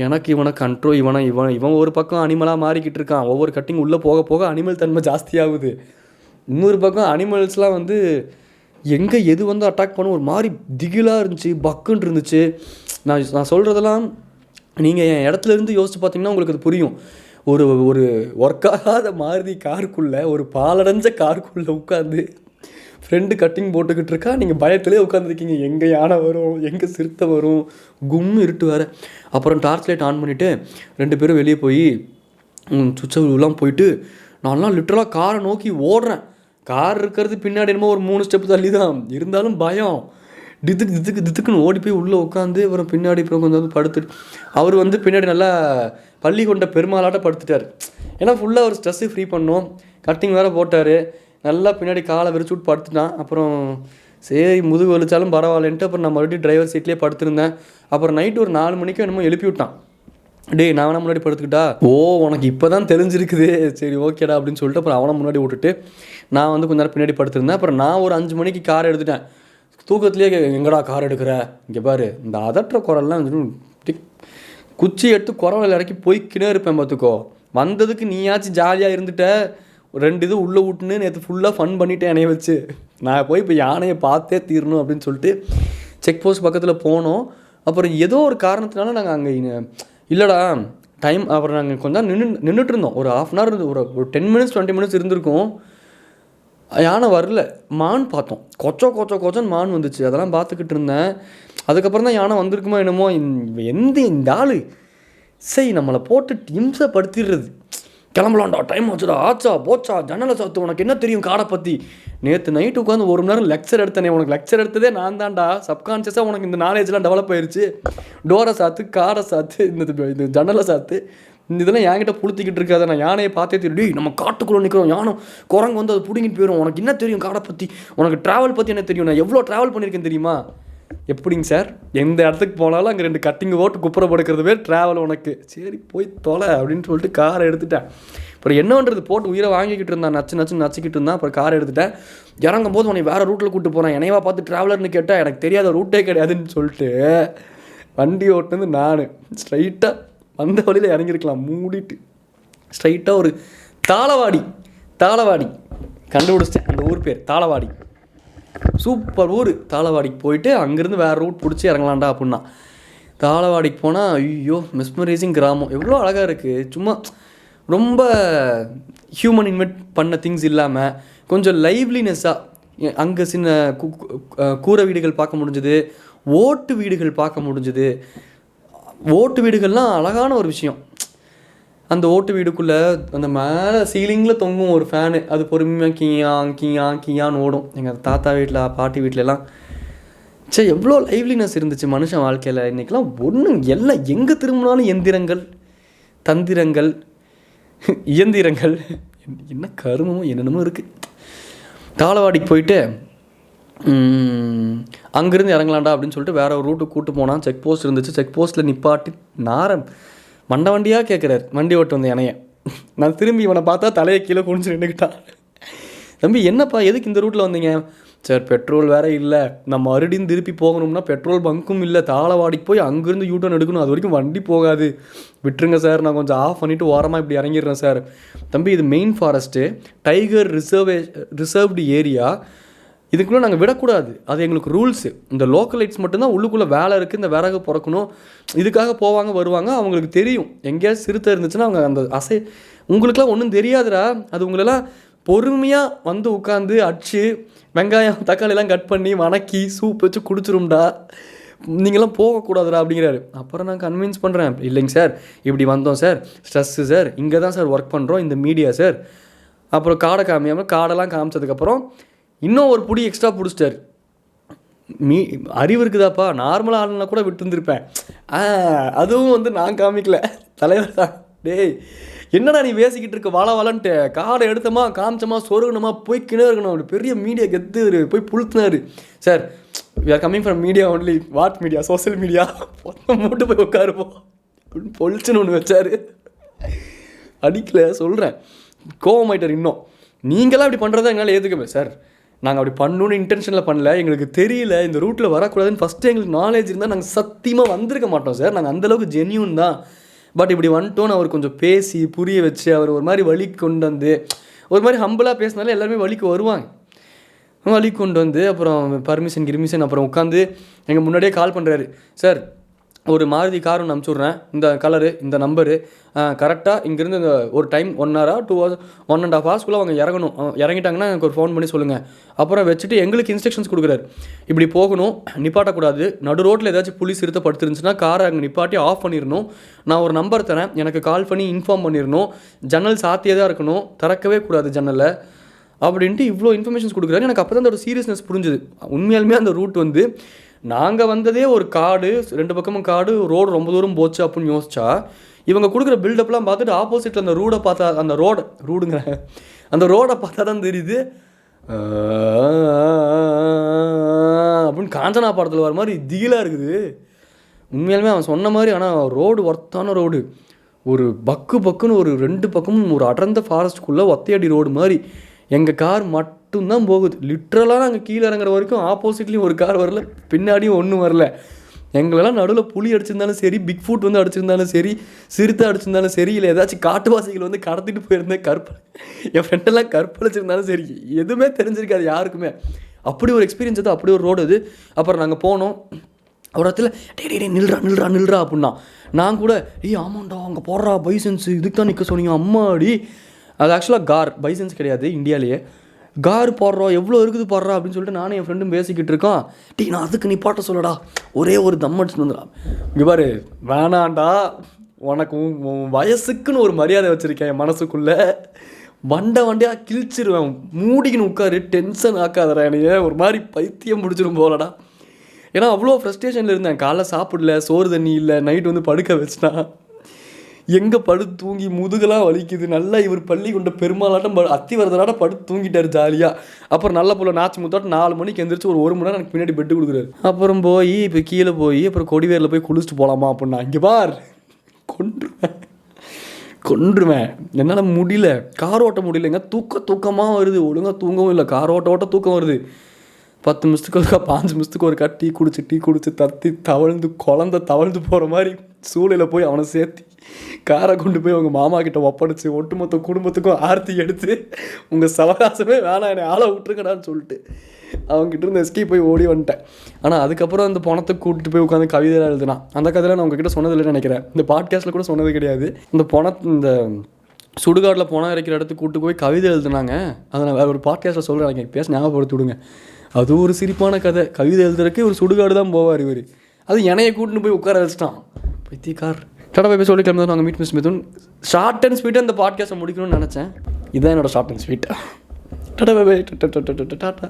எனக்கு இவனை கண்ட்ரோல், இவன் ஒரு பக்கம் அனிமலாக மாறிக்கிட்டு இருக்கான். ஒவ்வொரு கட்டிங் உள்ளே போக போக அனிமல் தன்மை ஜாஸ்தியாகுது. இன்னொரு பக்கம் அனிமல்ஸ்லாம் வந்து எங்கே எது வந்து அட்டாக் பண்ண ஒரு மாதிரி திகிலாக இருந்துச்சு, பக்குன்னு இருந்துச்சு. நான் சொல்கிறதெல்லாம் நீங்கள் என் இடத்துல இருந்து யோசிச்சு பார்த்தீங்கன்னா உங்களுக்கு அது புரியும். ஒரு ஒர்க் ஆகாத மாருதி காருக்குள்ளே, ஒரு பாலடைஞ்ச காருக்குள்ளே உட்காந்து ஃப்ரெண்டு கட்டிங் போட்டுக்கிட்டு இருக்கா, நீங்கள் பயத்திலே உட்காந்துருக்கீங்க, எங்கே யானை வரும், எங்கே சிறுத்தை வரும், கும்மு இருட்டு வேறு. அப்புறம் டார்ச் லைட் ஆன் பண்ணிவிட்டு 2 பேரும் வெளியே போய் சுவிட்செல்லாம் போயிட்டு நான்லாம் லிட்டரலாக காரை நோக்கி ஓடுறேன். கார் இருக்கிறது பின்னாடி என்னமோ ஒரு 3 ஸ்டெப் தள்ளி தான் இருந்தாலும் பயம், தித்துக்குன்னு ஓடி போய் உள்ளே உட்காந்து அப்புறம் பின்னாடி அப்புறம் கொஞ்சம் வந்து படுத்துட்டு, அவர் வந்து பின்னாடி நல்லா பள்ளி கொண்ட பெருமாளாட்ட படுத்துட்டார். ஏன்னா ஃபுல்லாக ஒரு ஸ்ட்ரெஸ்ஸு ஃப்ரீ பண்ணோம், கட்டிங் வேறு போட்டார், நல்லா பின்னாடி காலை விரிச்சு விட்டு படுத்துட்டான். அப்புறம் சரி முதுகு வலிச்சாலும் பரவாயில்லன்ட்டு அப்புறம் நான் மறுபடியும் டிரைவர் சீட்லேயே படுத்துருந்தேன். அப்புறம் நைட்டு ஒரு 4 மணிக்கு என்னமோ எழுப்பி விட்டான். டேய் நான் வேணா முன்னாடி படுத்துக்கிட்டா, உனக்கு இப்போ தான் தெரிஞ்சிருக்குது, சரி ஓகேடா அப்படின்னு சொல்லிட்டு அப்புறம் அவனை முன்னாடி விட்டுட்டு நான் வந்து கொஞ்ச நேரம் பின்னாடி படுத்துருந்தேன். அப்புறம் நான் ஒரு 5 மணிக்கு கார் எடுத்துட்டேன். தூக்கத்துலேயே எங்கடா கார் எடுக்கிற, இங்கே பாரு இந்த அதட்டுற குரல்லாம் குச்சி எடுத்து குரல் இறக்கி போய்க்கினே இருப்பேன் பார்த்துக்கோ. வந்ததுக்கு நீயாச்சும் ஜாலியாக இருந்துட்ட, 2 இது உள்ளே விட்டுன்னு நேற்று ஃபுல்லாக ஃபன் பண்ணிவிட்டேன் என்னைய வச்சு. நான் போய் இப்போ யானையை பார்த்தே தீரணும் அப்படின்னு சொல்லிட்டு செக் போஸ்ட் பக்கத்தில் போனோம். அப்புறம் ஏதோ ஒரு காரணத்தினால நாங்கள் அங்கே இல்லைடா டைம், அப்புறம் நாங்கள் கொஞ்சம் நின்றுட்டு இருந்தோம். ஒரு 1/2 hour ஒரு 10 minutes 20 minutes இருந்திருக்கும். யானை வரல, மான் பார்த்தோம், கொச்சோன்னு மான் வந்துச்சு, அதெல்லாம் பார்த்துக்கிட்டு இருந்தேன். அதுக்கப்புறம் தான் யானை வந்திருக்குமா என்னமோ. இந்த ஆள் சரி நம்மளை போட்டு இம்சப்படுத்திடுறது, கிளம்பலாம்டா, டைம் ஆச்சுடா, ஆச்சா போச்சா, ஜன்னலை சாத்து, உனக்கு என்ன தெரியும் காடை பற்றி. நேற்று நைட்டு உட்காந்து 1 மணி நேரம் லெக்சர் எடுத்தேனே, உனக்கு லெக்சர் எடுத்ததே நான் தான்டா. சப்கான்ஷியஸாக உனக்கு இந்த நாலேஜ்லாம் டெவலப் ஆயிடுச்சு. டோரை சாத்து, காடை சாத்து, இந்த ஜன்னலை சாத்து, இந்த இதெல்லாம் என்கிட்ட புளுத்திக்கிட்டு இருக்காத. நான் யானையை பார்த்தே திருடி, நம்ம காட்டுக்குள்ளே நிற்கிறோம், யானை குரங்கு வந்து அது பிடிங்கிட்டு போயிடும். உனக்கு என்ன தெரியும் காடை பற்றி, உனக்கு ட்ராவல் பற்றி என்ன தெரியும், நான் எவ்வளோ ட்ராவல் பண்ணியிருக்கேன் தெரியுமா. எப்படிங்க சார், எந்த இடத்துக்கு போனாலும் அங்கே 2 கட்டிங் ஓட்டு குப்புற படுக்கிறது பேர் ட்ராவல் உனக்கு. சரி போய் தொலை அப்படின்னு சொல்லிட்டு காரை எடுத்துட்டேன். அப்புறம் என்னன்றது போட்டு உயிரை வாங்கிக்கிட்டு இருந்தான், நச்சுக்கிட்டு இருந்தான். அப்புறம் காரை எடுத்துட்டேன். இறங்கும் போது உன்னை வேறு ரூட்டில் கூப்பிட்டு போகிறேன், என்னையவா பார்த்து ட்ராவலர்னு கேட்டால் எனக்கு தெரியாத ரூட்டே கிடையாதுன்னு சொல்லிட்டு வண்டி ஓட்டுனது நான். ஸ்ட்ரைட்டாக வந்த வழியில் இறங்கியிருக்கலாம் மூடிட்டு. ஸ்ட்ரைட்டாக ஒரு தாளவாடி கண்டுபிடிச்சிட்டேன். அந்த ஊர் பேர் தாளவாடி. சூப்பர் ஊர். தாளவாடிக்கு போயிட்டு அங்கேருந்து வேறு ரூட் பிடிச்சி இறங்கலாம்டா அப்படின்னா. தாளவாடிக்கு போனால் ஐயோ மெஸ்மரைசிங் கிராமம், எவ்வளோ அழகாக இருக்குது. சும்மா ரொம்ப ஹியூமன் இன்வென்ட் பண்ண திங்ஸ் இல்லாமல் கொஞ்சம் லைவ்லினஸ்ஸாக அங்கே சின்ன கூரை வீடுகள் பார்க்க முடிஞ்சுது, ஓட்டு வீடுகள் பார்க்க முடிஞ்சுது. ஓட்டு வீடுகள்லாம் அழகான ஒரு விஷயம். அந்த ஓட்டு வீடுக்குள்ளே அந்த மேலே சீலிங்கில் தொங்கும் ஒரு ஃபேனு, அது பொறுமையாக கியான்னு ஓடும். எங்கள் தாத்தா வீட்டில் பாட்டி வீட்டிலலாம் சரி எவ்வளோ லைவ்லினஸ் இருந்துச்சு மனுஷன் வாழ்க்கையில். இன்றைக்கெலாம் ஒன்றும் எல்லாம் எங்கே திரும்பினாலும் எந்திரங்கள், தந்திரங்கள், இயந்திரங்கள், என்ன கருமமும் என்னென்னமோ இருக்குது. தாளவாடிக்கு போயிட்டு அங்கேருந்து இறங்கலாம்டா அப்படின்னு சொல்லிட்டு வேறு ஒரு ரூட்டுக்கு கூப்பிட்டு போனால் செக் போஸ்ட் இருந்துச்சு. செக் போஸ்ட்டில் நிப்பாட்டி மண்டை வண்டியாக கேட்குறாரு வண்டி ஓட்டு வந்த இணைய. நான் திரும்பி இவனை பார்த்தா தலையை கீழே குனிஞ்சு நின்றுக்கிட்டான். தம்பி என்னப்பா எதுக்கு இந்த ரூட்டில் வந்தீங்க? சார் பெட்ரோல் வேறு இல்லை, நம்ம மறுபடியும் திருப்பி போகணும்னா பெட்ரோல் பங்க்கும் இல்லை, தாளவாடிக்கு போய் அங்கேருந்து யூட்டர்ன் எடுக்கணும், அது வரைக்கும் வண்டி போகாது, விட்டுருங்க சார், நான் கொஞ்சம் ஆஃப் பண்ணிவிட்டு ஓரமாக இப்படி இறங்கிடுறேன் சார். தம்பி இது main forest, tiger reserved area, இதுக்குள்ளே நாங்கள் விடக்கூடாது, அது எங்களுக்கு ரூல்ஸு. இந்த லோக்கலைட்ஸ் மட்டும்தான் உள்ளுக்குள்ளே வேலை இருக்குது, இந்த விறகு பிறக்கணும், இதுக்காக போவாங்க வருவாங்க. அவங்களுக்கு தெரியும் எங்கேயாவது சிறுத்தை இருந்துச்சுன்னா அவங்க அந்த உங்களுக்குலாம் ஒன்றும் தெரியாதுடா, அது உங்களெல்லாம் பொறுமையாக வந்து உட்காந்து அடிச்சு வெங்காயம் தக்காளியெல்லாம் கட் பண்ணி வணக்கி சூப் வச்சு குடிச்சிரும்டா, நீங்களாம் போகக்கூடாதுடா அப்படிங்கிறாரு. அப்புறம் நான் கன்வின்ஸ் பண்ணுறேன், இல்லைங்க சார் இப்படி வந்தோம் சார், ஸ்ட்ரெஸ்ஸு சார், இங்கே தான் சார் ஒர்க் பண்ணுறோம், இந்த மீடியா சார். அப்புறம் காடை காமியாமல் காடெல்லாம் காமிச்சதுக்கப்புறம் இன்னும் ஒரு புடி எக்ஸ்ட்ரா பிடிச்சிட்டாரு. அறிவு இருக்குதாப்பா, நார்மலாக ஆளுனா கூட விட்டுருந்துருப்பேன். அதுவும் வந்து நான் காமிக்கல, தலைவர் தான். டேய் என்னடா நீ பேசிக்கிட்டு இருக்க வாழான்ட்டு, காடை எடுத்தோமா காமிச்சோமா சொருகணுமா போய் கிணறுக்கணும், அப்படி பெரிய மீடியா கெத்து போய் புளுத்துனாரு. Sir we are coming from media only, what media, social media, மூட்டு போய் உட்காருப்போம் அப்படின்னு பொழிச்சுன்னு ஒன்று வச்சாரு. அடிக்கல சொல்கிறேன், கோவமாயிட்டார். இன்னும் நீங்களாம் இப்படி பண்ணுறதா எங்களால் ஏற்றுக்கவே சார், நாங்கள் அப்படி பண்ணணுன்னு இன்டென்ஷனில் பண்ணல, எங்களுக்கு தெரியல இந்த ரூட்டில் வரக்கூடாதுன்னு ஃபஸ்ட்டு எங்களுக்கு நாலேஜ் இருந்தால் நாங்கள் சத்தியமாக வந்திருக்க மாட்டோம் சார், நாங்கள் அந்தளவுக்கு ஜென்யூன் தான். பட் இப்படி வந்துட்டோன்னு அவர் கொஞ்சம் பேசி புரிய வச்சு அவர் ஒரு மாதிரி வழி கொண்டு வந்து, ஒரு மாதிரி ஹம்பிளாக பேசினாலே எல்லாருமே வழிக்கு வருவாங்க. வழி கொண்டு வந்து அப்புறம் பர்மிஷன் அப்புறம் உட்காந்து எங்கள் முன்னாடியே கால் பண்ணுறாரு. சார் ஒரு மாருதி கார் ஒன்று அனுப்பிச்சி விட்றேன், இந்த கலரு இந்த நம்பரு கரெக்டாக இங்கேருந்து இந்த ஒரு டைம் 1 hour 2 hours 1.5 hours அவங்க இறங்கணும், இறங்கிட்டாங்கன்னா எனக்கு ஒரு ஃபோன் பண்ணி சொல்லுங்கள். அப்புறம் வச்சுட்டு எங்களுக்கு இன்ஸ்ட்ரக்ஷன்ஸ் கொடுக்குறாரு, இப்படி போகணும், நிப்பாட்டக்கூடாது, நடு ரோட்டில் ஏதாச்சும் புலி சிறுத்தை படுத்துருந்துச்சுன்னா காரை அங்கே நிப்பாட்டி ஆஃப் பண்ணிடணும், நான் ஒரு நம்பர் தரேன், எனக்கு கால் பண்ணி இன்ஃபார்ம் பண்ணிடணும், ஜன்னல் சாத்தியே தான் இருக்கணும், திறக்கவே கூடாது ஜன்னலை அப்படின்ட்டு இவ்வளோ இன்ஃபர்மேஷன்ஸ் கொடுக்குறாரு. எனக்கு அப்போ தான் அந்த ஒரு சீரியஸ்னஸ் புரிஞ்சுது. உண்மையாலுமே அந்த ரூட் வந்து நாங்கள் வந்ததே ஒரு காடு, 2 பக்கமும் காடு, ரோடு ரொம்ப தூரம் போச்சு அப்படின்னு யோசிச்சா, இவங்க கொடுக்குற பில்டப்லாம் பார்த்துட்டு ஆப்போசிட்டில் அந்த ரோடை பார்த்தா, அந்த ரோடுங்கிற அந்த ரோடை பார்த்தா தான் தெரியுது அப்படின்னு காஞ்சனா படத்தில் வர மாதிரி திகிலாக இருக்குது. உண்மையாலுமே அவன் சொன்ன மாதிரி. ஆனால் ரோடு ஒர்த்தான ரோடு, ஒரு பக்குன்னு ஒரு 2 பக்கமும் ஒரு அடர்ந்த ஃபாரஸ்ட்டுக்குள்ளே ஒத்தையடி ரோடு மாதிரி. எங்கள் கார் மட்டும்தான் போகுது, லிட்ரலாக நாங்கள் கீழே இறங்குற வரைக்கும் ஆப்போசிட்லேயும் ஒரு கார் வரல, பின்னாடியும் ஒன்றும் வரல. எங்களெல்லாம் நடுவில் புலி அடிச்சிருந்தாலும் சரி, பிக் ஃபுட் வந்து அடிச்சிருந்தாலும் சரி, சிறுத்தை அடிச்சிருந்தாலும் சரி, இல்லை ஏதாச்சும் காட்டுவாசிகள் வந்து கடத்திட்டு போயிருந்தேன், என் ஃப்ரெண்டெல்லாம் கற்பழிச்சிருந்தாலும் சரி, எதுவுமே தெரிஞ்சிருக்காது யாருக்குமே. அப்படி ஒரு எக்ஸ்பீரியன்ஸ் அது, அப்படி ஒரு ரோடு அது. அப்புறம் நாங்கள் போனோம், ஒரு இடத்துல டே நில்றா அப்படின்னா, நான் கூட ஆமாண்டா அங்கே போடுறா பைசன்ஸு, இதுக்கு தான் நிற்க சொன்னீங்க அம்மாடி. அது ஆக்சுவலாக கார், பைசன்ஸ் கிடையாது இந்தியாவிலேயே. கார் போடுறோம், எவ்வளோ இருக்குது போடுறா அப்படின்னு சொல்லிட்டு நானும் என் ஃப்ரெண்டும் பேசிக்கிட்டு இருக்கோம். நான் அதுக்கு நீ பாட்ட சொல்லடா, ஒரே ஒரு தம் அடிச்சுட்டு வந்துடா. இங்கே பாரு வேணாண்டா, உனக்கு உன் வயசுக்குன்னு ஒரு மரியாதை வச்சுருக்கேன் என் மனசுக்குள்ளே. வண்டையாக கிழிச்சிருவேன். மூடிக்கின்னு உட்காரு, டென்ஷன் ஆக்காதடா என்னைய. ஒரு மாதிரி பைத்தியம் பிடிச்சிரும் போலடா. ஏன்னா அவ்வளோ ஃப்ரஸ்ட்ரேஷனில் இருந்தேன். காலைல சாப்பிடல, சோறு தண்ணி இல்லை, நைட்டு வந்து படுக்க வச்சுட்டான். எங்கே படுத்து தூங்கி முதுகெல்லாம் வலிக்குது. நல்லா இவர் பள்ளி கொண்ட பெருமாளாட்டம் அத்திவரதனாட்டம் படுத்து தூங்கிட்டார் ஜாலியாக. அப்புறம் நல்ல போல் நாச்சு முத்தாட்டம் 4 மணிக்கு எந்திரிச்சு ஒரு மணி நேரம் எனக்கு பின்னாடி பெட்டு கொடுக்குறாரு. அப்புறம் போய் இப்போ கீழே போய் அப்புறம் கொடிவேரில் போய் குளிச்சுட்டு போகலாமா அப்படின்னா, இங்கே பார் கொன்றுவேன். என்னால் முடியல, கார் ஓட்ட முடியலைங்க. தூக்கமாக வருது, ஒழுங்காக தூங்கவும் இல்லை. கார் ஓட்ட தூக்கம் வருது. 10 நிமிஷத்துக்கு ஒருக்கா 5 நிமிஷத்துக்கு ஒருக்கா டீ குடிச்சு தத்தி குழந்த தவழ்ந்து போகிற மாதிரி சூழலில் போய் அவனை சேர்த்து காரை கொண்டு போய் அவங்க மாமா கிட்ட ஒப்படைச்சு ஒட்டுமொத்த குடும்பத்துக்கும் ஆர்த்தி எடுத்து உங்கள் சவகாசமே வேணாம், என்னை ஆளை விட்டுருக்கடான்னு சொல்லிட்டு அவங்ககிட்ட இருந்து எஸ்கே போய் ஓடி வந்துட்டேன். ஆனால் அதுக்கப்புறம் அந்த பணத்தை கூட்டிட்டு போய் உட்காந்து கவிதையெல்லாம் எழுதுனான். அந்த கதையில் நான் உங்ககிட்ட சொன்னதில்லைன்னு நினைக்கிறேன். இந்த பாட்காஸ்ட்டில் கூட சொன்னது கிடையாது. இந்த சுடுகாட்டில் பணம் இறைக்கிற இடத்துக்கு கூப்பிட்டு போய் கவிதை எழுதுனாங்க. அதை நான் வேறு ஒரு பாட்காஸ்ட்டில் சொல்கிறேன், எனக்கு பேச ஞாபகப்படுத்தி விடுங்க. அது ஒரு சிரிப்பான கதை. கவிதை எழுதுறதுக்கு ஒரு சுடுகாடு தான் போவார் இவர். அது என்னையை கூட்டின்னு போய் உட்கார வச்சுட்டான் பைத்தியக்கார். டாடா போய் சொல்லி கிளம்பி நாங்கள் மீட் மிதுன். ஷார்ட் அண்ட் ஸ்வீட்டாக இந்த பாட்காஸ்ட்டை முடிக்கணும்னு நினச்சேன். இதுதான் என்னோட short and sweet. Tata bye. Tata.